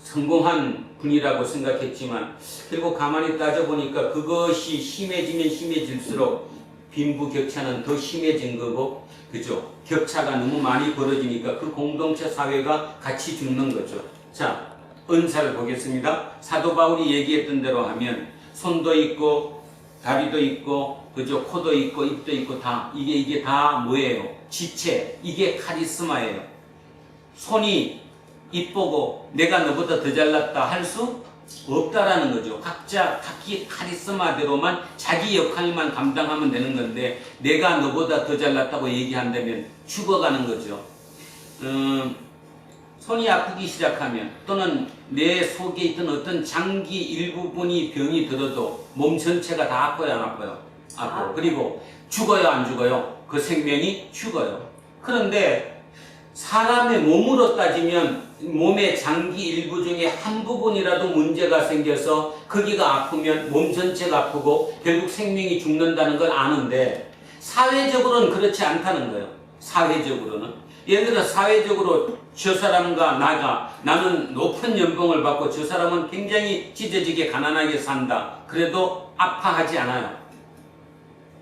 성공한 분이라고 생각했지만 결국 가만히 따져보니까 그것이 심해지면 심해질수록 빈부격차는 더 심해진 거고, 그죠? 격차가 너무 많이 벌어지니까 그 공동체 사회가 같이 죽는 거죠. 자, 은사를 보겠습니다. 사도 바울이 얘기했던 대로 하면 손도 있고 다리도 있고, 그죠? 코도 있고 입도 있고 다 이게 다 뭐예요? 지체. 이게 카리스마예요. 손이 이쁘고 내가 너보다 더 잘났다 할 수 없다라는 거죠. 각자 각기 카리스마대로만 자기 역할만 감당하면 되는 건데, 내가 너보다 더 잘났다고 얘기한다면 죽어가는 거죠. 손이 아프기 시작하면, 또는 내 속에 있던 어떤 장기 일부분이 병이 들어도 몸 전체가 다 아파요, 안 아파요? 아파요. 그리고 죽어요, 안 죽어요? 그 생명이 죽어요. 그런데 사람의 몸으로 따지면 몸의 장기 일부 중에 한 부분이라도 문제가 생겨서 거기가 아프면 몸 전체가 아프고 결국 생명이 죽는다는 걸 아는데, 사회적으로는 그렇지 않다는 거예요. 사회적으로는. 예를 들어 사회적으로 저 사람과 나는 높은 연봉을 받고 저 사람은 굉장히 찢어지게 가난하게 산다. 그래도 아파하지 않아요.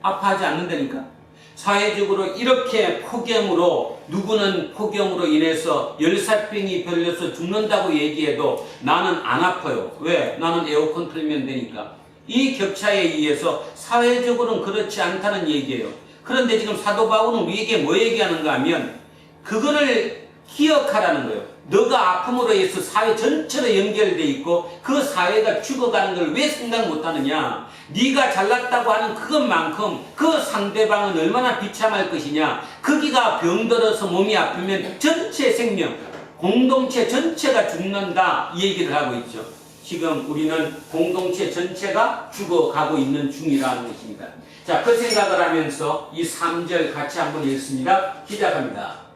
아파하지 않는다니까. 사회적으로 이렇게 폭염으로, 누구는 폭염으로 인해서 열사병이 걸려서 죽는다고 얘기해도 나는 안 아파요. 왜? 나는 에어컨 틀면 되니까. 이 격차에 의해서 사회적으로는 그렇지 않다는 얘기예요. 그런데 지금 사도 바울은 우리에게 뭐 얘기하는가 하면 그거를 기억하라는 거예요. 너가 아픔으로 해서 사회 전체로 연결돼 있고 그 사회가 죽어가는 걸 왜 생각 못하느냐. 네가 잘났다고 하는 그것만큼 그 상대방은 얼마나 비참할 것이냐. 거기가 병들어서 몸이 아프면 전체 생명, 공동체 전체가 죽는다, 이 얘기를 하고 있죠. 지금 우리는 공동체 전체가 죽어가고 있는 중이라는 것입니다. 자, 그 생각을 하면서 이 3절 같이 한번 읽습니다. 시작합니다.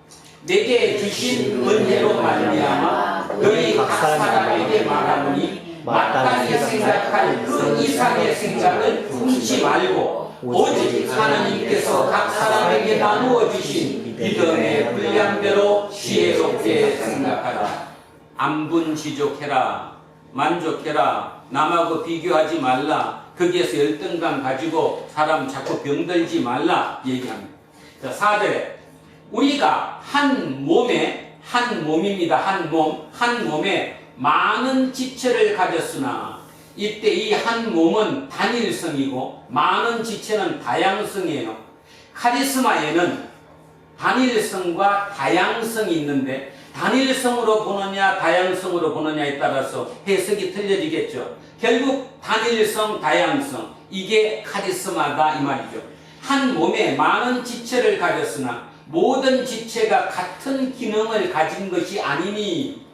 내게 주신 은혜로 말미암아 너희 각 사람에게 말하노니 마땅히 생각할 그 이상의 생각을 품지 말고 오직 하나님께서 각 사람에게 나누어 주신 믿음의 분량대로 지혜롭게 생각하라. 안분지족해라. 만족해라. 남하고 비교하지 말라. 거기에서 열등감 가지고 사람 자꾸 병들지 말라 얘기합니다. 자, 4절에 우리가 한 몸입니다. 한 몸에 많은 지체를 가졌으나, 이때 이 한 몸은 단일성이고 많은 지체는 다양성이에요. 카리스마에는 단일성과 다양성이 있는데 단일성으로 보느냐 다양성으로 보느냐에 따라서 해석이 틀려지겠죠. 결국 단일성, 다양성, 이게 카리스마다 이 말이죠. 한 몸에 많은 지체를 가졌으나 모든 지체가 같은 기능을 가진 것이 아니니,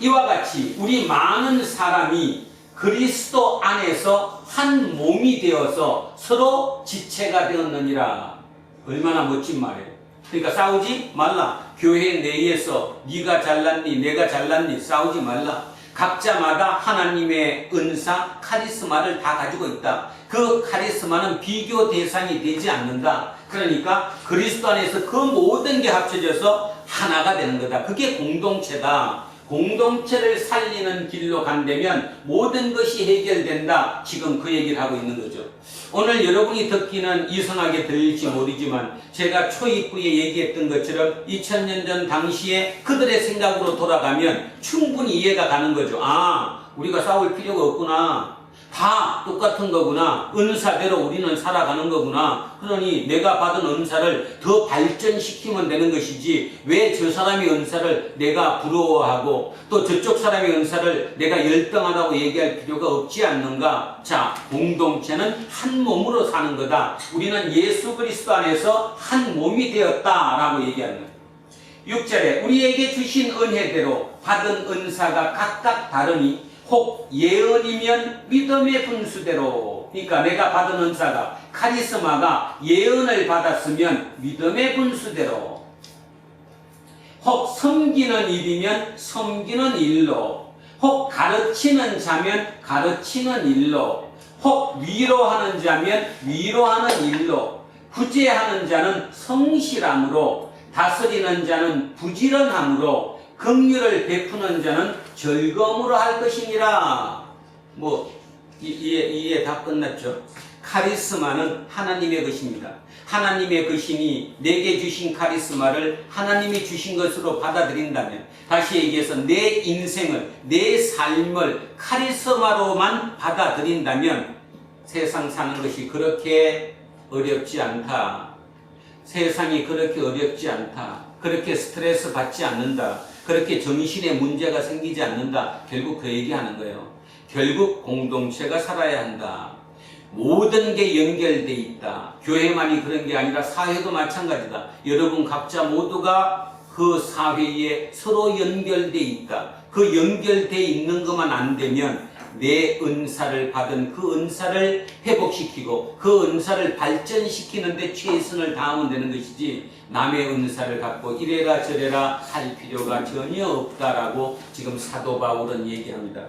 이와 같이 우리 많은 사람이 그리스도 안에서 한 몸이 되어서 서로 지체가 되었느니라. 얼마나 멋진 말이에요. 그러니까 싸우지 말라. 교회 내에서 네가 잘났니 내가 잘났니 싸우지 말라. 각자마다 하나님의 은사, 카리스마를 다 가지고 있다. 그 카리스마는 비교 대상이 되지 않는다. 그러니까 그리스도 안에서 그 모든 게 합쳐져서 하나가 되는 거다. 그게 공동체다. 공동체를 살리는 길로 간다면 모든 것이 해결된다. 지금 그 얘기를 하고 있는 거죠. 오늘 여러분이 듣기는 이상하게 들릴지 모르지만 제가 초입부에 얘기했던 것처럼 2000년 전 당시에 그들의 생각으로 돌아가면 충분히 이해가 가는 거죠. 아, 우리가 싸울 필요가 없구나. 다 똑같은 거구나. 은사대로 우리는 살아가는 거구나. 그러니 내가 받은 은사를 더 발전시키면 되는 것이지 왜 저 사람의 은사를 내가 부러워하고 또 저쪽 사람의 은사를 내가 열등하다고 얘기할 필요가 없지 않는가. 자, 공동체는 한 몸으로 사는 거다. 우리는 예수 그리스도 안에서 한 몸이 되었다라고 얘기하는 거예요. 6절에 우리에게 주신 은혜대로 받은 은사가 각각 다르니 혹 예언이면 믿음의 분수대로. 그러니까 내가 받은 은사가 카리스마가 예언을 받았으면 믿음의 분수대로. 혹 섬기는 일이면 섬기는 일로. 혹 가르치는 자면 가르치는 일로. 혹 위로하는 자면 위로하는 일로. 구제하는 자는 성실함으로. 다스리는 자는 부지런함으로. 긍휼을 베푸는 자는 즐거움으로 할 것이니라. 이해 다 끝났죠? 카리스마는 하나님의 것입니다. 하나님의 것이니 내게 주신 카리스마를 하나님이 주신 것으로 받아들인다면, 다시 얘기해서 내 인생을, 내 삶을 카리스마로만 받아들인다면 세상 사는 것이 그렇게 어렵지 않다. 세상이 그렇게 어렵지 않다. 그렇게 스트레스 받지 않는다. 그렇게 정신에 문제가 생기지 않는다. 결국 그 얘기하는 거예요. 결국 공동체가 살아야 한다. 모든 게 연결돼 있다. 교회만이 그런 게 아니라 사회도 마찬가지다. 여러분 각자 모두가 그 사회에 서로 연결돼 있다. 그 연결돼 있는 것만 안 되면 내 은사를 받은 그 은사를 회복시키고 그 은사를 발전시키는데 최선을 다하면 되는 것이지, 남의 은사를 갖고 이래라 저래라 할 필요가 전혀 없다라고 지금 사도 바울은 얘기합니다.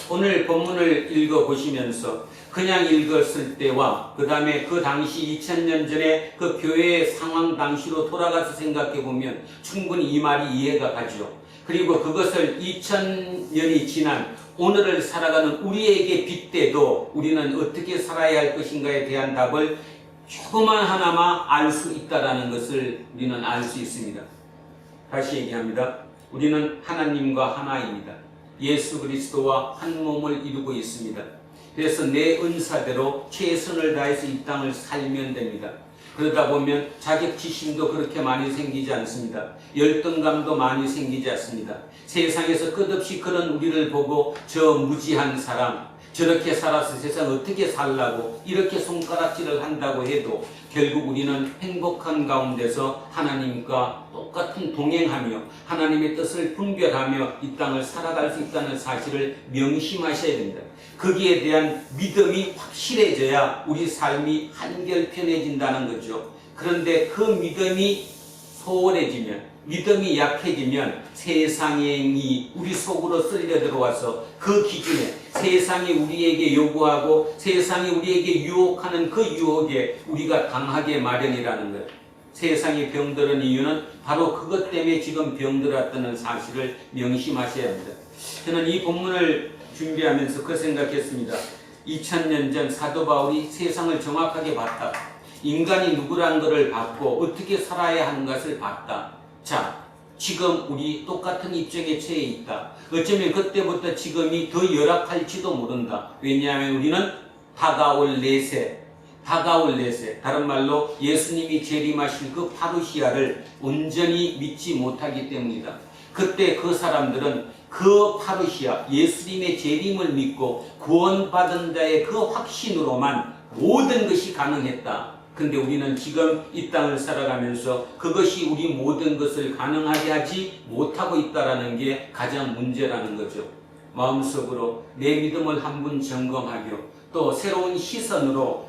오늘 본문을 읽어보시면서 그냥 읽었을 때와 그 다음에 그 당시 2000년 전에 그 교회의 상황 당시로 돌아가서 생각해보면 충분히 이 말이 이해가 가죠. 그리고 그것을 2000년이 지난 오늘을 살아가는 우리에게 빗대도 우리는 어떻게 살아야 할 것인가에 대한 답을 조그만 하나마 알 수 있다는 것을 우리는 알 수 있습니다. 다시 얘기합니다. 우리는 하나님과 하나입니다. 예수 그리스도와 한 몸을 이루고 있습니다. 그래서 내 은사대로 최선을 다해서 이 땅을 살면 됩니다. 그러다 보면 자격지심도 그렇게 많이 생기지 않습니다. 열등감도 많이 생기지 않습니다. 세상에서 끝없이 그런 우리를 보고 저 무지한 사람, 저렇게 살아서 세상 어떻게 살라고 이렇게 손가락질을 한다고 해도 결국 우리는 행복한 가운데서 하나님과 똑같은 동행하며 하나님의 뜻을 분별하며 이 땅을 살아갈 수 있다는 사실을 명심하셔야 됩니다. 거기에 대한 믿음이 확실해져야 우리 삶이 한결 편해진다는 거죠. 그런데 그 믿음이 소홀해지면, 믿음이 약해지면 세상이 우리 속으로 쓸려 들어와서 그 기준에 세상이 우리에게 요구하고 세상이 우리에게 유혹하는 그 유혹에 우리가 당하게 마련이라는 거예요. 세상이 병드는 이유는 바로 그것 때문에 지금 병들었다는 사실을 명심하셔야 합니다. 저는 이 본문을 준비하면서 그 생각했습니다. 2000년 전 사도 바울이 세상을 정확하게 봤다. 인간이 누구란 것을 봤고 어떻게 살아야 하는 것을 봤다. 자, 지금 우리 똑같은 입장에 처해 있다. 어쩌면 그때부터 지금이 더 열악할지도 모른다. 왜냐하면 우리는 다가올 내세, 다른 말로 예수님이 재림하실 그 파루시아를 온전히 믿지 못하기 때문이다. 그때 그 사람들은 그 파루시아, 예수님의 재림을 믿고 구원받은 자의 그 확신으로만 모든 것이 가능했다. 근데 우리는 지금 이 땅을 살아가면서 그것이 우리 모든 것을 가능하게 하지 못하고 있다는 게 가장 문제라는 거죠. 마음속으로 내 믿음을 한번 점검하며 또 새로운 시선으로,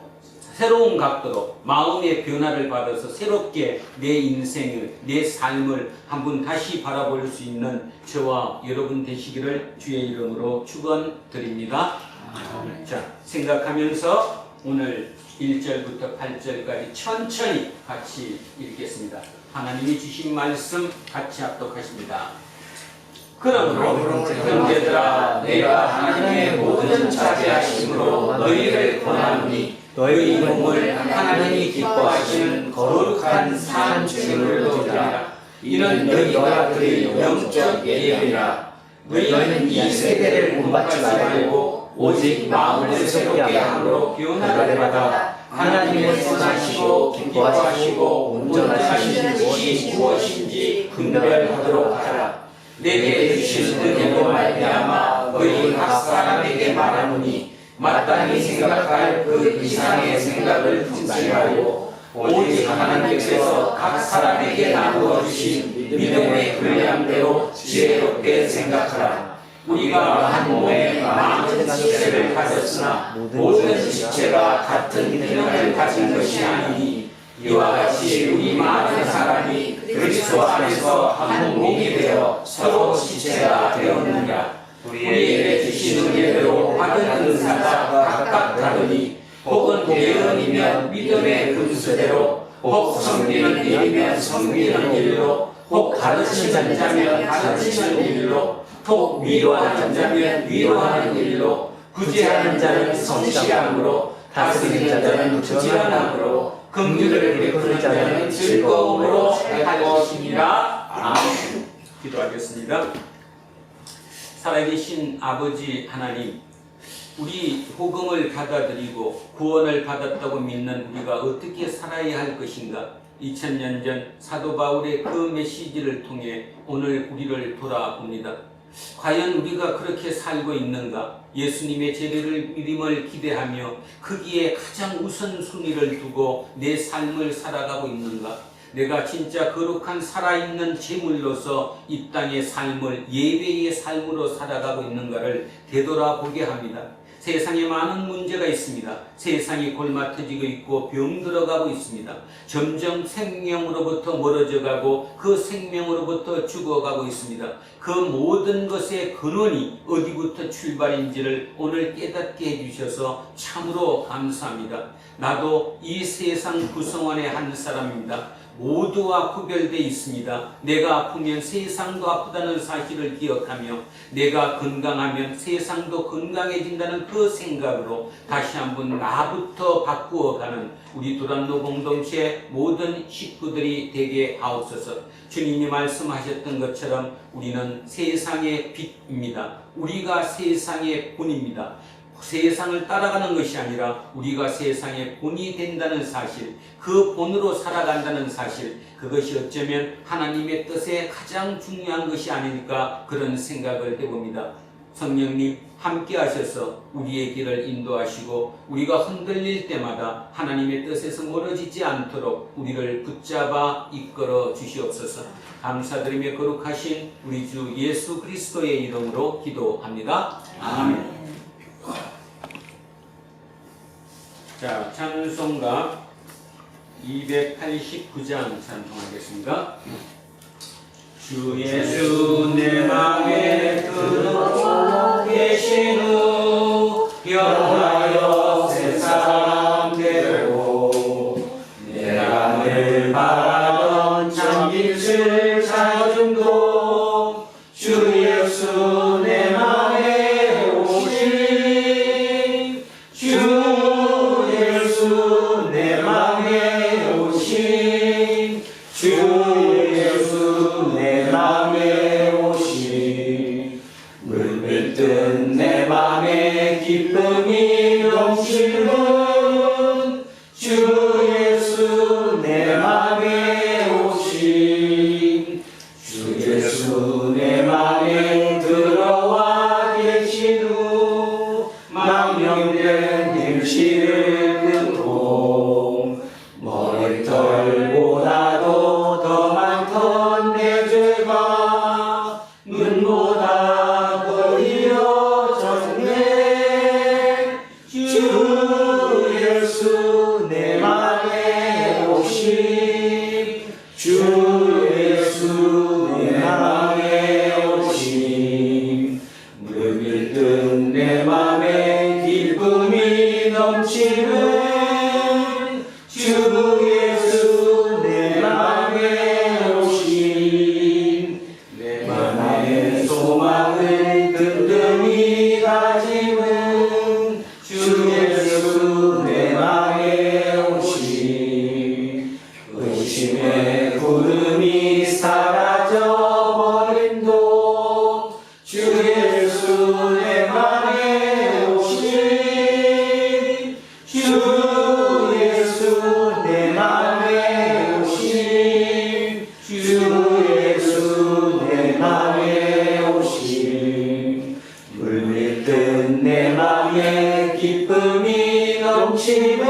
새로운 각도로 마음의 변화를 받아서 새롭게 내 인생을, 내 삶을 한번 다시 바라볼 수 있는 저와 여러분 되시기를 주의 이름으로 축원드립니다. 자, 생각하면서 오늘 1절부터 8절까지 천천히 같이 읽겠습니다. 하나님이 주신 말씀 같이 합독하십니다. 그러므로 형제들아, 내가 하나님의 모든 자비하심으로 너희를 권하노니 너희 몸을 하나님이 기뻐하시는 거룩한 산 제물로 드리라. 이는 너희가 드릴 영적 예배라. 너희는 이 세대를 본받지 말고 오직 마음을 새롭게 함으로 변화를 받아 하나님의 선하시고 기뻐하시고 온전하신 뜻이 무엇인지 분별하도록 하라. 내게 주신 은혜로 말미암아 너희 각 사람에게 말하노니 마땅히 생각할 그 이상의 생각을 품지 말고 오직 하나님께서 각 사람에게 나누어 주신 믿음의 분량대로 지혜롭게 생각하라. 우리가 한 몸에 많은 지체를 가졌으나 모든 지체가 같은 기능을 가진 것이 아니니 이와 같이 우리 많은 사람이 그리스도 안에서 한 몸이 되어 서로 지체가 되었느니라. 우리에게 주신 은혜대로 받은 은사가 각각 다르니 혹은 예언이면 믿음의 분수대로, 혹 섬기는 일이면 섬기는 일로, 혹 가르치는 자면 가르치는 일로, 혹 위로하는 자면 위로하는 일로, 구제하는 자는 성실함으로, 다스리는 자는 부지런함으로, 긍휼을 베푸는 자는 즐거움으로 할 것이니라. 아멘. 기도하겠습니다. 살아계신 아버지 하나님, 우리 복음을 받아들이고 구원을 받았다고 믿는 우리가 어떻게 살아야 할 것인가? 2000년 전 사도 바울의 그 메시지를 통해 오늘 우리를 돌아봅니다. 과연 우리가 그렇게 살고 있는가? 예수님의 재림을 믿음을 기대하며 거기에 가장 우선순위를 두고 내 삶을 살아가고 있는가? 내가 진짜 거룩한 살아있는 제물로서 이 땅의 삶을 예배의 삶으로 살아가고 있는가를 되돌아보게 합니다. 세상에 많은 문제가 있습니다. 세상이 골마터지고 있고 병들어가고 있습니다. 점점 생명으로부터 멀어져가고 그 생명으로부터 죽어가고 있습니다. 그 모든 것의 근원이 어디부터 출발인지를 오늘 깨닫게 해주셔서 참으로 감사합니다. 나도 이 세상 구성원의 한 사람입니다. 모두와 구별되어 있습니다. 내가 아프면 세상도 아프다는 사실을 기억하며 내가 건강하면 세상도 건강해진다는 그 생각으로 다시 한번 나부터 바꾸어가는 우리 두란노 공동체 모든 식구들이 되게 하옵소서. 주님이 말씀하셨던 것처럼 우리는 세상의 빛입니다. 우리가 세상의 본입니다. 세상을 따라가는 것이 아니라 우리가 세상의 본이 된다는 사실, 그 본으로 살아간다는 사실, 그것이 어쩌면 하나님의 뜻에 가장 중요한 것이 아닐까 그런 생각을 해봅니다. 성령님 함께 하셔서 우리의 길을 인도하시고 우리가 흔들릴 때마다 하나님의 뜻에서 멀어지지 않도록 우리를 붙잡아 이끌어 주시옵소서. 감사드리며 거룩하신 우리 주 예수 그리스도의 이름으로 기도합니다. 아멘. 자, 찬송가 289장 찬송하겠습니다. 주 예수 내 맘에 들어 계신 후 변하여 새 사람 되고 내가 늘 바라던 참 빛을 찾음도 주 예수 내 맘에 오신 주 내 맘에 오신 주 예수 내 맘에 오신 물밀듯 내 맘에 기쁨이 넘치는 주 예수 내 맘에 오신 주 예수 내 맘에 들어와 계신 후 망령된 행실을 머리털보다도 더 많던 내 죄가 눈보다 더 이어졌네. 주 예수 내 맘에 오신 주 예수 내 맘에 오신 맘에 기쁨이 넘치는 주 예수 내 맘에 오신 내 맘의 소망을 든든히 다짐은 주 예수 내 맘에 오신 의심의 구름이 사라져버린 도 주 예수 내 맘에 오신 주 예수 내 맘에 오신 주 예수 내 맘에 오신 물밀듯 내 맘에 기쁨이 넘치는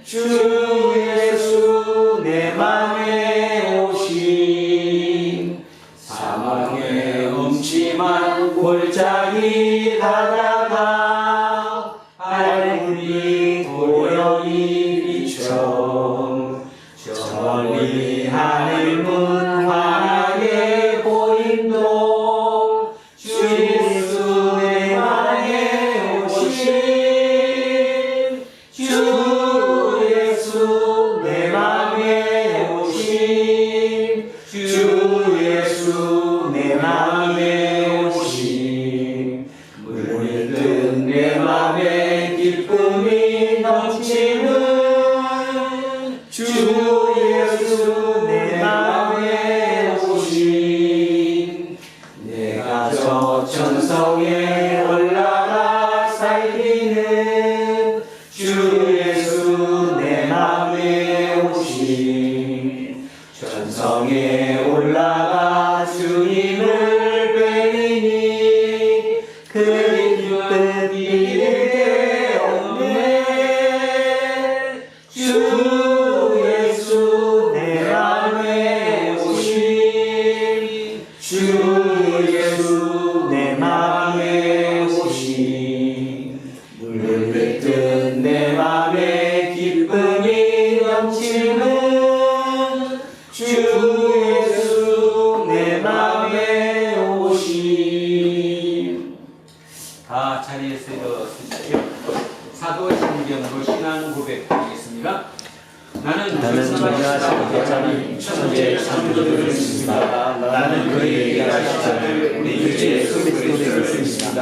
주 예수 내 맘에 오신 사망의 음침한 골짜기 가다가 알구리 고요히 비춰 저 멀리 하늘 문 환하게 보인도 주 예수 내 맘에 오신 주 예수 내 맘에 오신 주 예수 내 맘에 오신 물든 내 맘에 기쁨이 넘치는 주 예수 내 맘에 오신 내가 저 천성에 올라가 살기는 주 예수 내 맘에 오신 천성에 올라가 주님을 뵈니 그 기쁜 일에 없네 주 예수 내 맘에 오신 주 예수 내 맘에 오신 물밀듯 내 맘에 기쁨이 넘치는 주 예수 내 맘에 오신 다 자리에서 일어서십시오. 사도 신경으로 신앙 고백하겠습니다. 나는 전능하신 여자는 천지의 창조주를 믿습니다. 나는 그의 예하신 자를 우리 주 예수 그리스도를 믿습니다.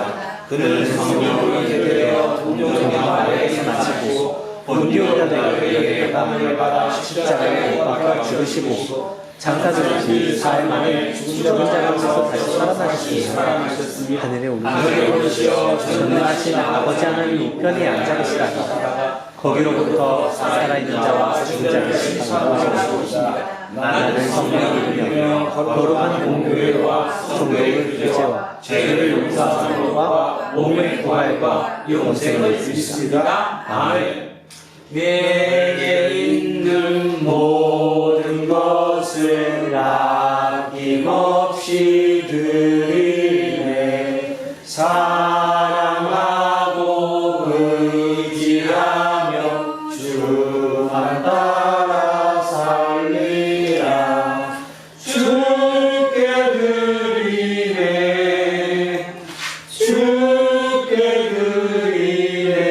그는 성령으로 잉태되어 동정녀 아래에서 나시고 본디오 빌라도에게 감을 받아 십자가에 못 박혀 죽으시고 장사들이 4일 만에 죽은 자 가운데서 다시 살아나셨습니다. 하늘에 오르시어 전능하신 아버지 하나님 우편에 앉아 계시다가 거기로부터 살아있는 자와 죽은 자를 심판하시고 나는 성령을 믿으며 거룩한 공교회와 성도의 교제와 죄를 용서하는 것과 몸의 부활과 영생을 믿습니다. 아멘. 내게 있는 모든 것을 아낌없이 드리네. 사랑하고 의지하며 주만 따라 살리라. 주께 드리네. 주께 드리네.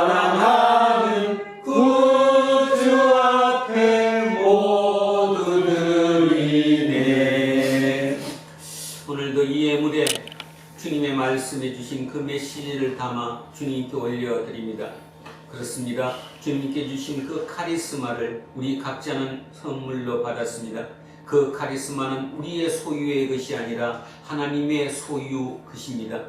사랑하는 구주 앞에 모두 드리네. 오늘도 이 예물에 주님의 말씀해 주신 그 메시지를 담아 주님께 올려드립니다. 그렇습니다. 주님께 주신 그 카리스마를 우리 각자는 선물로 받았습니다. 그 카리스마는 우리의 소유의 것이 아니라 하나님의 소유 것입니다.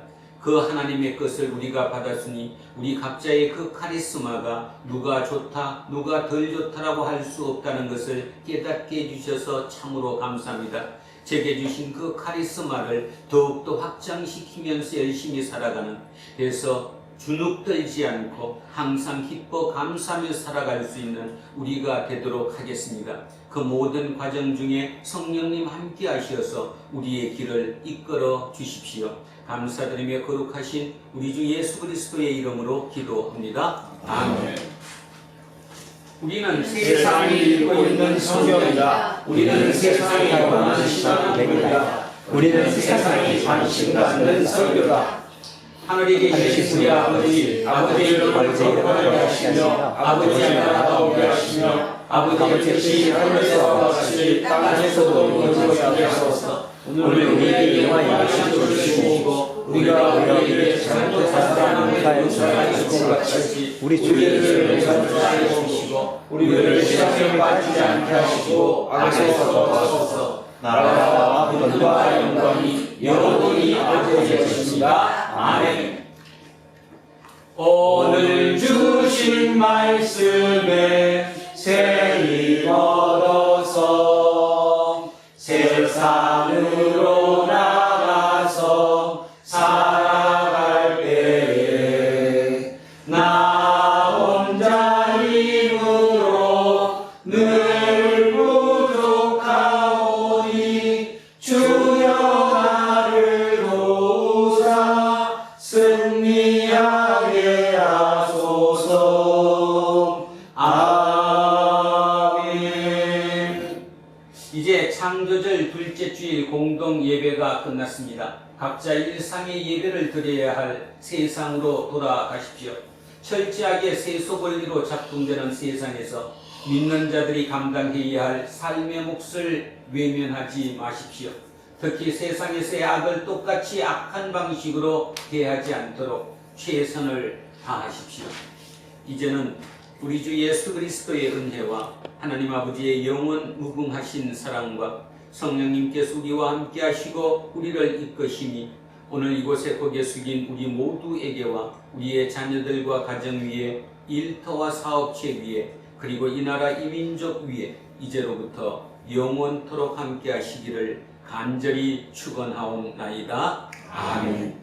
그 하나님의 것을 우리가 받았으니 우리 각자의 그 카리스마가 누가 좋다, 누가 덜 좋다라고 할 수 없다는 것을 깨닫게 해주셔서 참으로 감사합니다. 제게 주신 그 카리스마를 더욱더 확장시키면서 열심히 살아가는, 그래서 주눅들지 않고 항상 기뻐 감사하며 살아갈 수 있는 우리가 되도록 하겠습니다. 그 모든 과정 중에 성령님 함께 하셔서 우리의 길을 이끌어 주십시오. 감사드리며 거룩하신 우리 주 예수 그리스도의 이름으로 기도합니다. 아멘. 우리는 세상이 읽고 있는 성경이다. 우리는 세상에 관한 시각입니다. 우리는 세상에 관심 갖는 설교다. 하늘에 계신 우리 아버지, 아버지의 이름을 거룩하게 하시며 아버지의 나라가 오게 하시며 아버지의 뜻이 하늘에서 같이 땅에서도 이루어지게 하소서. 오늘 우리에게 영화의 것을 주시고 우리가 우리에게 잘못한 사람을 용서하여 준 것 같이 우리 죄를 용서하여 주시고 우리를 시험에 빠지지 않게 하시고 악에서 도와주소서. 나라와 권능과 영광이 영원히 아버지의 것입니다. 아멘. 오늘 주신 말씀에 새히 걸어서 세상으로 나가서 살아갈 때에 나 혼자 힘으로 늘 부족하오니 주여 나를 도우사 승리하게 하소서. 아멘. 이제 창조절 둘째 주일 공동 예배가 끝났습니다. 각자 일상의 예배를 드려야 할 세상으로 돌아가십시오. 철저하게 세속 원리로 작동되는 세상에서 믿는 자들이 감당해야 할 삶의 몫을 외면하지 마십시오. 특히 세상에서의 악을 똑같이 악한 방식으로 대하지 않도록 최선을 다하십시오. 이제는 우리 주 예수 그리스도의 은혜와 하나님 아버지의 영원 무궁하신 사랑과 성령님께서 우리와 함께 하시고 우리를 이끄시니 오늘 이곳에 고개 숙인 우리 모두에게와 우리의 자녀들과 가정 위에 일터와 사업체 위에 그리고 이 나라 이 민족 위에 이제로부터 영원토록 함께 하시기를 간절히 축원하옵나이다. 아멘.